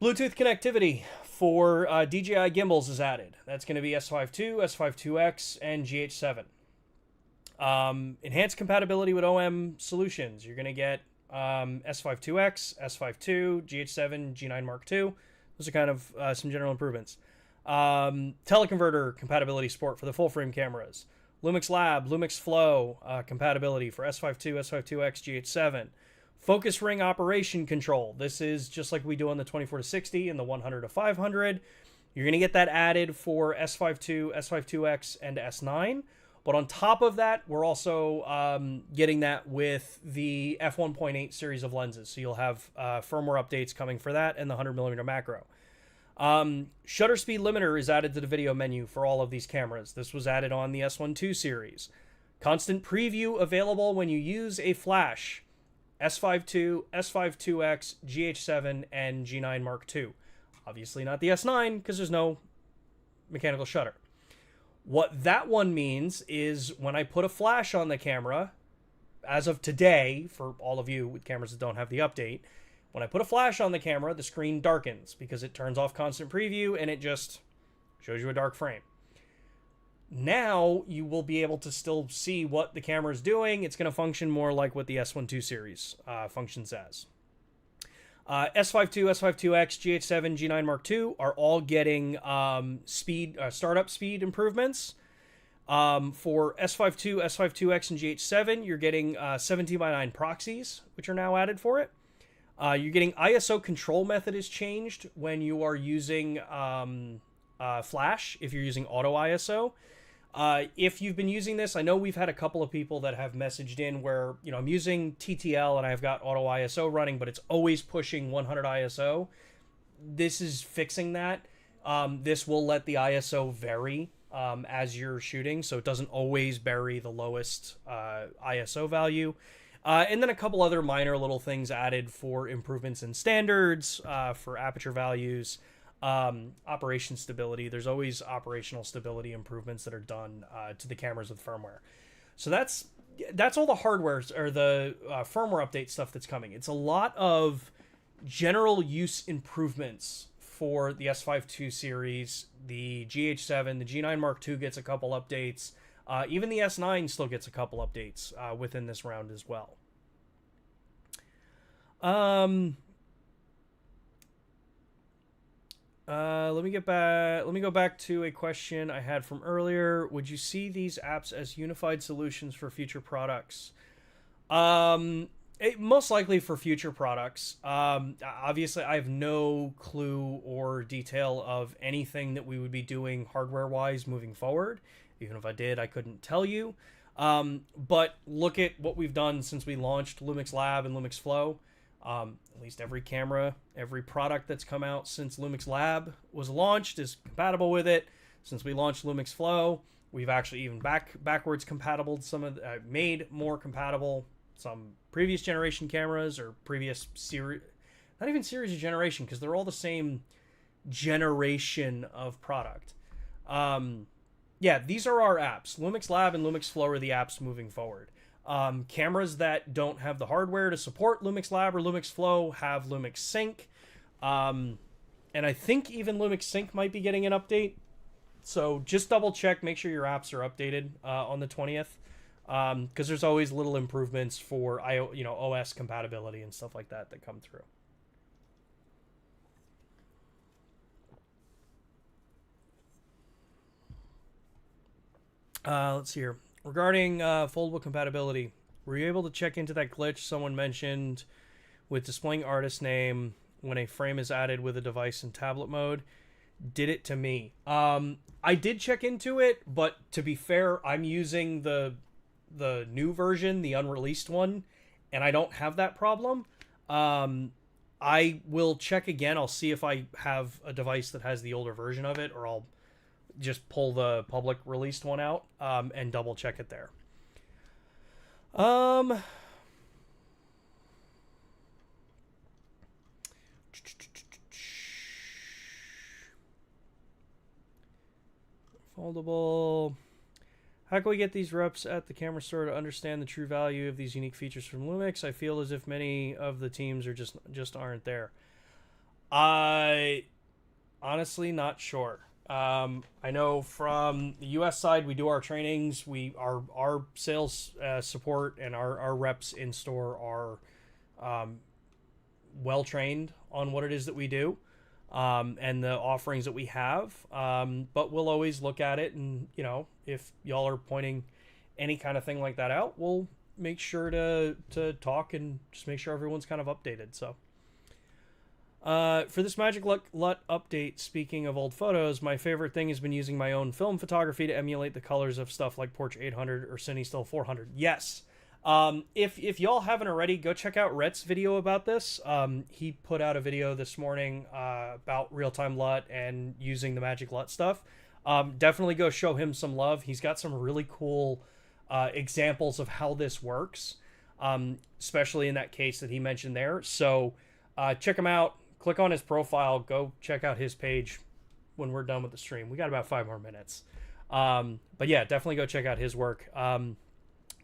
Bluetooth connectivity for DJI gimbals is added. That's going to be S5II, S5IIX, and GH7. Enhanced compatibility with OM solutions. You're going to get S1II, S1II, GH7, G9 Mark II. Those are kind of some general improvements. Teleconverter compatibility support for the full frame cameras. LUMIX Lab, LUMIX Flow compatibility for S1II, S1IIX, GH7. Focus ring operation control. This is just like we do on the 24-60 and the 100-500. You're going to get that added for S1II, S1IIX, and S9. But on top of that, we're also getting that with the f1.8 series of lenses. So you'll have firmware updates coming for that and the 100mm macro. Shutter speed limiter is added to the video menu for all of these cameras. This was added on the S1II series. Constant preview available when you use a flash. S1II, S1IIX, GH7, and G9 Mark II. Obviously not the S9 because there's no mechanical shutter. What that one means is when I put a flash on the camera, as of today, for all of you with cameras that don't have the update, when I put a flash on the camera, the screen darkens because it turns off constant preview and it just shows you a dark frame. Now you will be able to still see what the camera is doing. It's going to function more like what the S1II series functions as. S1II, S1IIX, GH7, G9 Mark II are all getting startup speed improvements. For S1II, S1IIX, and GH7, you're getting 17:9 proxies, which are now added for it. You're getting ISO control method is changed when you are using flash, if you're using auto ISO. If you've been using this, I know we've had a couple of people that have messaged in where, you know, I'm using TTL and I've got auto ISO running, but it's always pushing 100 ISO. This is fixing that. This will let the ISO vary as you're shooting, so it doesn't always bury the lowest ISO value. And then a couple other minor little things added for improvements in standards, for aperture values, operation stability. There's always operational stability improvements that are done to the cameras with firmware. So that's all the hardware or the firmware update stuff that's coming. It's a lot of general use improvements for the S1II series, the GH7, the G9 Mark II gets a couple updates. Even the S9 still gets a couple updates within this round as well. Let me go back to a question I had from earlier. Would you see these apps as unified solutions for future products? Most likely for future products. Obviously, I have no clue or detail of anything that we would be doing hardware-wise moving forward. Even if I did, I couldn't tell you. But look at what we've done since we launched LUMIX Lab and LUMIX Flow. At least every camera, every product that's come out since LUMIX Lab was launched is compatible with it. Since we launched LUMIX Flow, we've actually even backwards compatible some of made more compatible some previous generation cameras or previous series, not even series of generation, because they're all the same generation of product. Yeah, these are our apps. LUMIX Lab and LUMIX Flow are the apps moving forward. Cameras that don't have the hardware to support LUMIX Lab or LUMIX Flow have LUMIX Sync. And I think even LUMIX Sync might be getting an update. So just double check, make sure your apps are updated on the 20th. Because there's always little improvements for OS compatibility and stuff like that come through. Let's see here. Regarding foldable compatibility, were you able to check into that glitch someone mentioned with displaying artist name when a frame is added with a device in tablet mode? Did it to me. I did check into it, but to be fair, I'm using the new version, the unreleased one, and I don't have that problem. I will check again. I'll see if I have a device that has the older version of it, or I'll just pull the public released one out and double check it there. Foldable. How can we get these reps at the camera store to understand the true value of these unique features from LUMIX? I feel as if many of the teams are just aren't there. I honestly not sure. I know from the U.S. side, we do our trainings. Our sales support and our reps in store are well trained on what it is that we do, and the offerings that we have. But we'll always look at it, and if y'all are pointing any kind of thing like that out, we'll make sure to talk and just make sure everyone's kind of updated. So. For this Magic LUT update, speaking of old photos, my favorite thing has been using my own film photography to emulate the colors of stuff like Porsche 800 or CineStill 400. Yes. If y'all haven't already, go check out Rhett's video about this. He put out a video this morning about real-time LUT and using the Magic LUT stuff. Definitely go show him some love. He's got some really cool examples of how this works, especially in that case that he mentioned there. So check him out. Click on his profile. Go check out his page when we're done with the stream. We got about 5 more minutes. But yeah, definitely go check out his work. You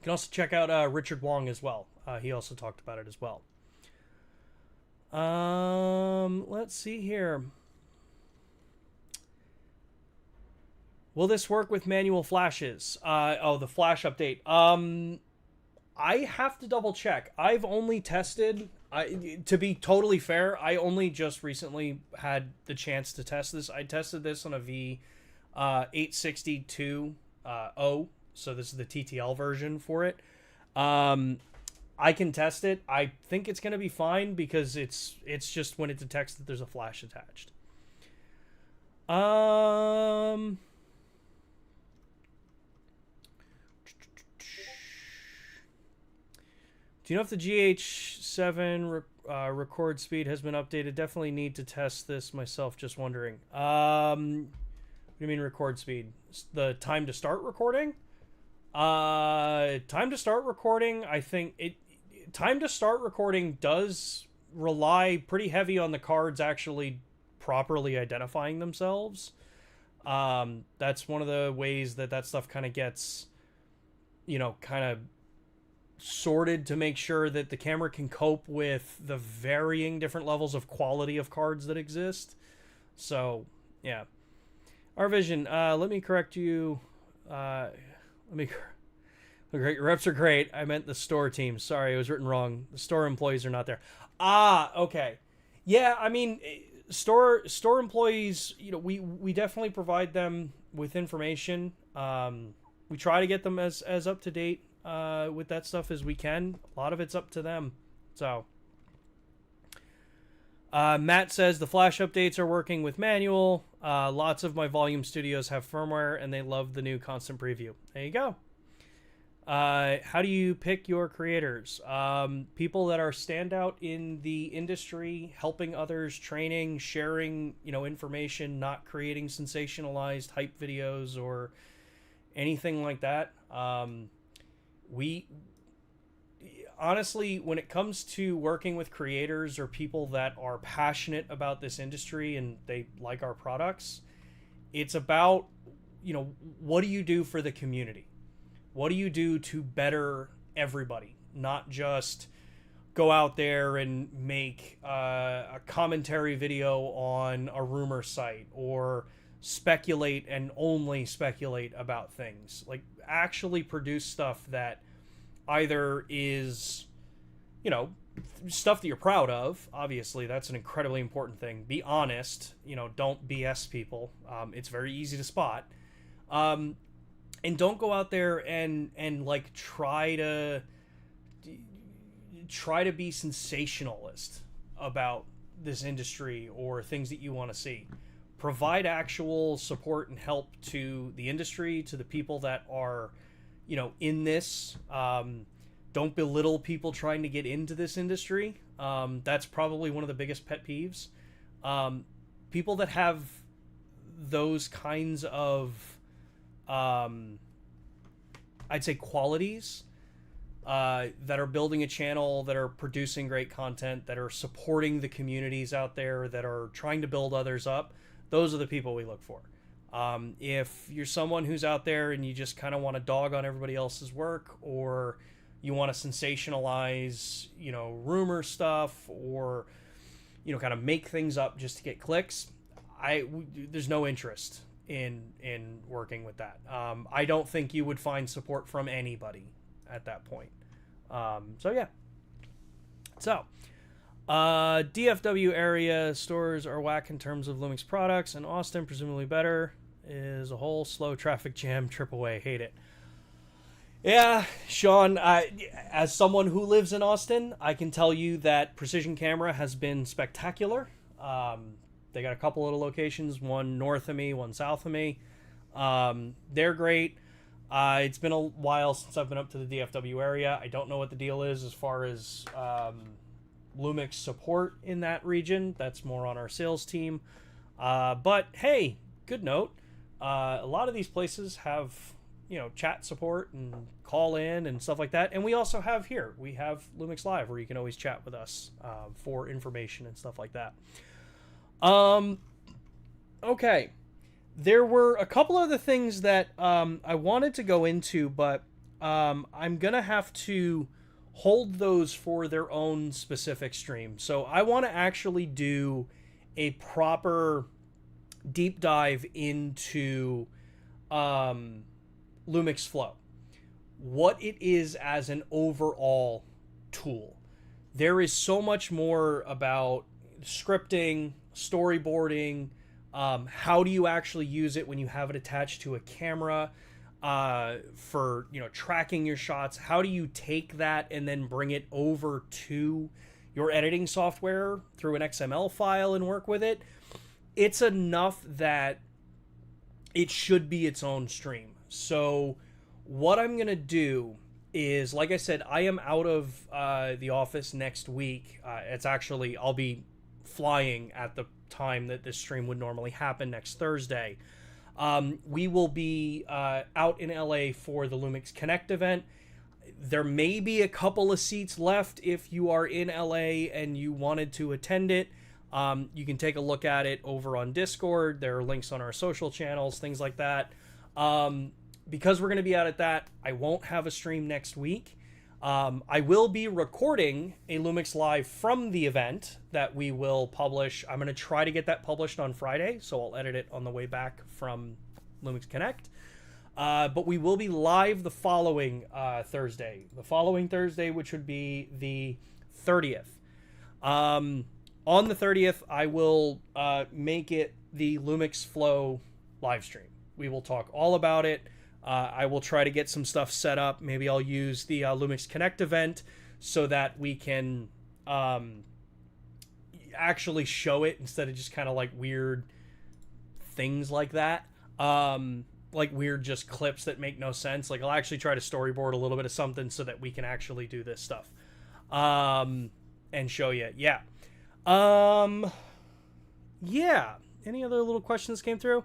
can also check out Richard Wong as well. He also talked about it as well. Let's see here. Will this work with manual flashes? The flash update. I have to double check. I've only tested... to be totally fair, I only just recently had the chance to test this. I tested this on a V862 so this is the TTL version for it. I can test it. I think it's going to be fine because it's just when it detects that there's a flash attached. Do you know if the GH7 record speed has been updated? Definitely need to test this myself, just wondering. What do you mean record speed? The time to start recording? Time to start recording, I think time to start recording does rely pretty heavy on the cards actually properly identifying themselves. That's one of the ways that stuff kind of gets, kind of sorted to make sure that the camera can cope with the varying different levels of quality of cards that exist. So, yeah. Our vision, let me correct you. Your reps are great. I meant the store team. Sorry, it was written wrong. The store employees are not there. Okay. Yeah, I mean, store employees, we definitely provide them with information. We try to get them as up to date with that stuff as we can. A lot of it's up to them. So Matt says the flash updates are working with manual. Lots of my volume studios have firmware and they love the new constant preview. There you go. How do you pick your creators? People that are standout in the industry, helping others, training, sharing, information, not creating sensationalized hype videos or anything like that. We honestly, when it comes to working with creators or people that are passionate about this industry and they like our products, it's about, what do you do for the community? What do you do to better everybody? Not just go out there and make a commentary video on a rumor site or speculate and only speculate about things. Like, actually produce stuff that either is, stuff that you're proud of. Obviously, that's an incredibly important thing. Be honest, don't BS people. It's very easy to spot. And don't go out there and like try to be sensationalist about this industry or things that you want to see. Provide actual support and help to the industry, to the people that are, in this. Don't belittle people trying to get into this industry. That's probably one of the biggest pet peeves. People that have those kinds of, I'd say, qualities, that are building a channel, that are producing great content, that are supporting the communities out there, that are trying to build others up. Those are the people we look for. If you're someone who's out there and you just kind of want to dog on everybody else's work, or you want to sensationalize, rumor stuff, or, kind of make things up just to get clicks, there's no interest in working with that. I don't think you would find support from anybody at that point. So yeah. So DFW area stores are whack in terms of Lumix products, and Austin presumably better. Is a whole slow traffic jam trip away. Hate it. Yeah, Sean, as someone who lives in Austin, I can tell you that Precision Camera has been spectacular. They got a couple little locations, one north of me, one south of me. They're great. It's been a while since I've been up to the DFW area. I don't know what the deal is as far as Lumix support in that region. That's more on our sales team. But hey, good note. A lot of these places have, chat support and call in and stuff like that. And we also have here, we have Lumix Live where you can always chat with us for information and stuff like that. Okay. There were a couple other things that I wanted to go into, but I'm going to have to hold those for their own specific stream. So I want to actually do a proper deep dive into Lumix Flow, what it is as an overall tool. There is so much more about scripting, storyboarding, how do you actually use it when you have it attached to a camera, for tracking your shots. How do you take that and then bring it over to your editing software through an XML file and work with it? It's enough that it should be its own stream. So what I'm going to do is, like I said, I am out of the office next week. I'll be flying at the time that this stream would normally happen next Thursday. We will be out in LA for the Lumix Connect event. There may be a couple of seats left if you are in LA and you wanted to attend it. You can take a look at it over on Discord. There are links on our social channels, things like that. Because we're going to be out at that, I won't have a stream next week. I will be recording a Lumix Live from the event that we will publish. I'm going to try to get that published on Friday, so I'll edit it on the way back from Lumix Connect. But we will be live the following Thursday. The following Thursday, which would be the 30th. On the 30th, I will make it the Lumix Flow live stream. We will talk all about it. I will try to get some stuff set up. Maybe I'll use the Lumix Connect event so that we can actually show it instead of just kind of like weird things like that. Like weird just clips that make no sense. Like I'll actually try to storyboard a little bit of something so that we can actually do this stuff and show you. Yeah. Yeah. Any other little questions came through?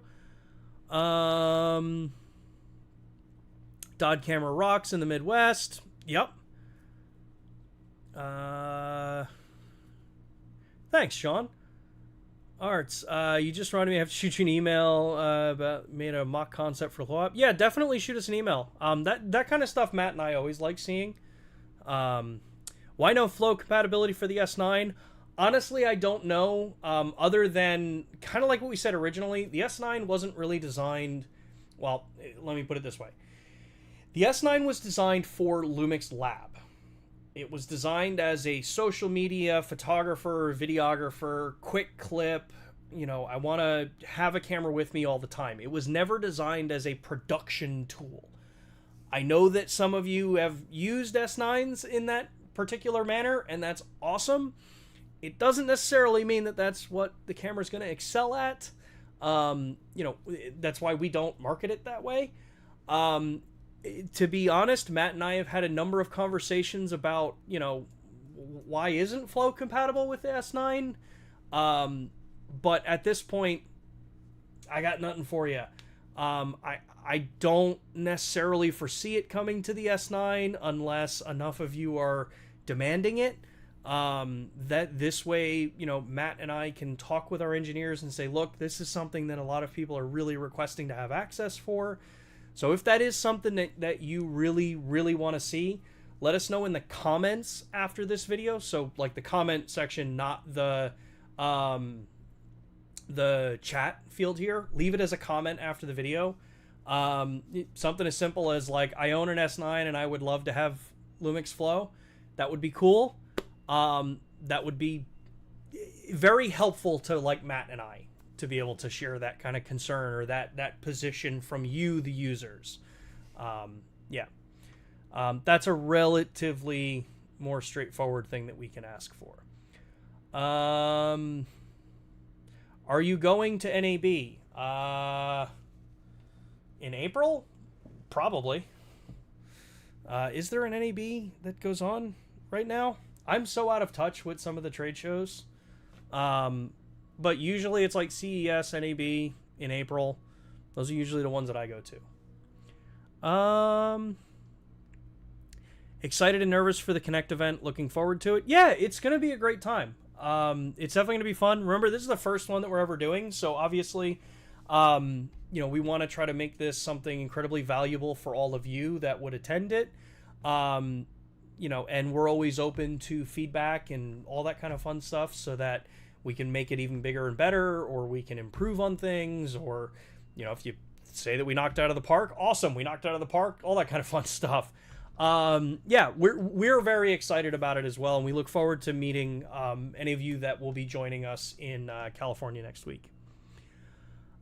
Dodd camera rocks in the Midwest. Yep. Thanks, Sean. Arts, you just reminded me I have to shoot you an email about made a mock concept for Flow Up. Yeah, definitely shoot us an email. That kind of stuff Matt and I always like seeing. Why no flow compatibility for the S9? Honestly, I don't know. Other than kind of like what we said originally, the S9 wasn't really designed. Well, let me put it this way. The S9 was designed for Lumix Lab. It was designed as a social media photographer, videographer, quick clip. I want to have a camera with me all the time. It was never designed as a production tool. I know that some of you have used S9s in that particular manner, and that's awesome. It doesn't necessarily mean that that's what the camera's going to excel at. That's why we don't market it that way. To be honest, Matt and I have had a number of conversations about, why isn't Flow compatible with the S9? But at this point, I got nothing for you. I don't necessarily foresee it coming to the S9 unless enough of you are demanding it. That this way, Matt and I can talk with our engineers and say, look, this is something that a lot of people are really requesting to have access for. So if that is something that you really, really want to see, let us know in the comments after this video. So like the comment section, not the the chat field here. Leave it as a comment after the video. Something as simple as like, I own an S9 and I would love to have LUMIX Flow. That would be cool. That would be very helpful to like Matt and I to be able to share that kind of concern or that position from you, the users. That's a relatively more straightforward thing that we can ask for. Are you going to NAB? In April? Probably. Is there an NAB that goes on right now? I'm so out of touch with some of the trade shows. But usually it's like CES, NAB in April. Those are usually the ones that I go to. Excited and nervous for the Connect event. Looking forward to it. Yeah, it's going to be a great time. It's definitely going to be fun. Remember, this is the first one that we're ever doing. So obviously, we want to try to make this something incredibly valuable for all of you that would attend it. And we're always open to feedback and all that kind of fun stuff so that we can make it even bigger and better, or we can improve on things, or, if you say that we knocked out of the park, awesome, we knocked out of the park, all that kind of fun stuff. We're very excited about it as well, and we look forward to meeting any of you that will be joining us in California next week.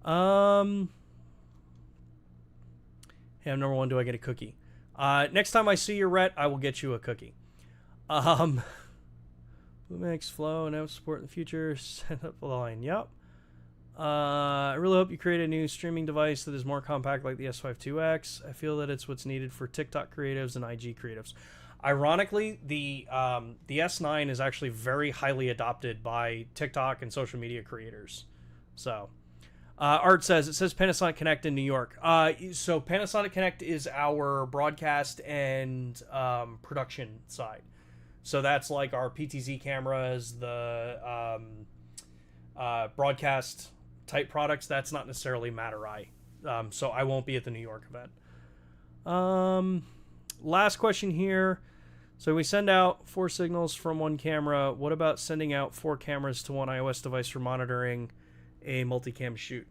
Hey, I'm number one, do I get a cookie? Next time I see you, Rhett, I will get you a cookie. LUMIX Flow and app support in the future. Set up the line. Yep. I really hope you create a new streaming device that is more compact like the S1II. I feel that it's what's needed for TikTok creatives and IG creatives. Ironically, the S9 is actually very highly adopted by TikTok and social media creators. So, Art says, it says Panasonic Connect in New York. So Panasonic Connect is our broadcast and production side. So that's like our PTZ cameras, the broadcast type products. That's not necessarily Matt or I. So I won't be at the New York event. Last question here. So we send out 4 signals from one camera. What about sending out 4 cameras to one iOS device for monitoring a multicam shoot?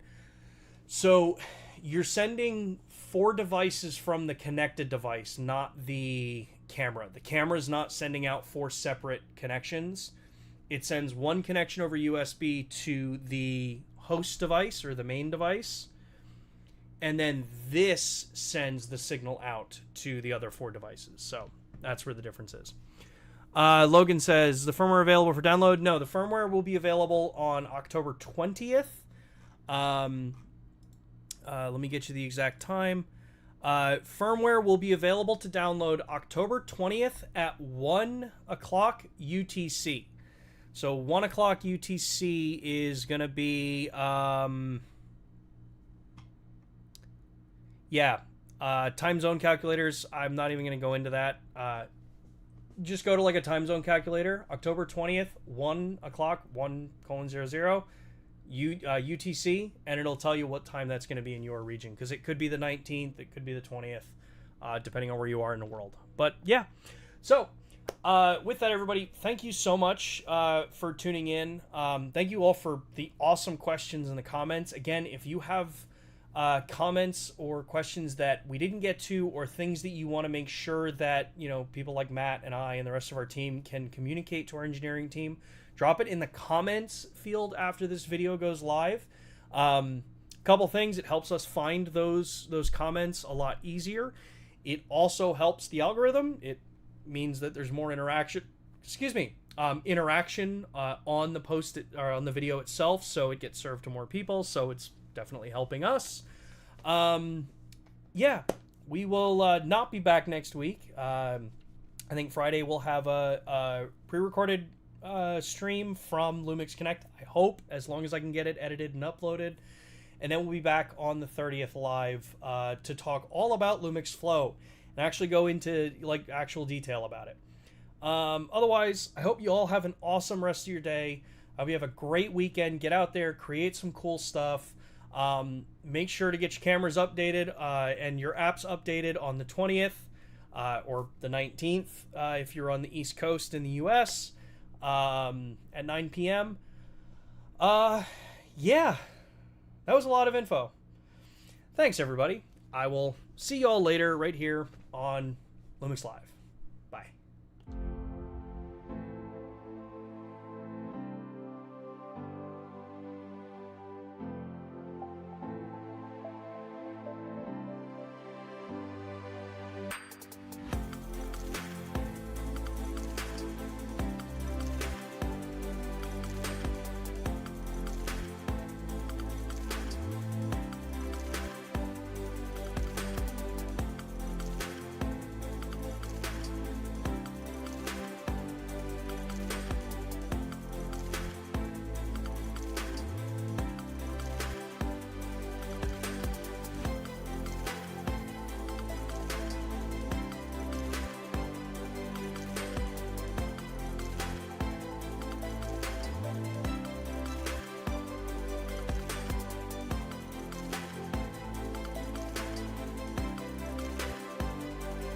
So you're sending 4 devices from the connected device, not the camera. The camera is not sending out 4 separate connections. It sends one connection over USB to the host device or the main device, and then this sends the signal out to the other 4 devices. So that's where the difference is. Logan says, the firmware available for download? No, the firmware will be available on October 20th. Let me get you the exact time. Firmware will be available to download October 20th at 1 o'clock UTC. So 1 o'clock UTC is going to be, time zone calculators. I'm not even going to go into that. Just go to like a time zone calculator. October 20th, 1 o'clock, 1:00, UTC, and it'll tell you what time that's going to be in your region, because it could be the 19th, it could be the 20th, depending on where you are in the world. But yeah, so with that, everybody, thank you so much for tuning in. Thank you all for the awesome questions in the comments. Again, if you have comments or questions that we didn't get to, or things that you want to make sure that people like Matt and I and the rest of our team can communicate to our engineering team, drop it in the comments field after this video goes live. Couple things, it helps us find those comments a lot easier. It also helps the algorithm. It means that there's more interaction on the post or on the video itself, so it gets served to more people, so it's definitely helping us. We will not be back next week. I think Friday we'll have a pre-recorded stream from LUMIX Connect, I hope, as long as I can get it edited and uploaded. And then we'll be back on the 30th live to talk all about LUMIX Flow and actually go into like actual detail about it. Otherwise, I hope you all have an awesome rest of your day. I hope you have a great weekend. Get out there, create some cool stuff. Make sure to get your cameras updated and your apps updated on the 20th or the 19th if you're on the East Coast in the US at 9 p.m. yeah, that was a lot of info. Thanks, everybody. I will see y'all later right here on LUMIX Live.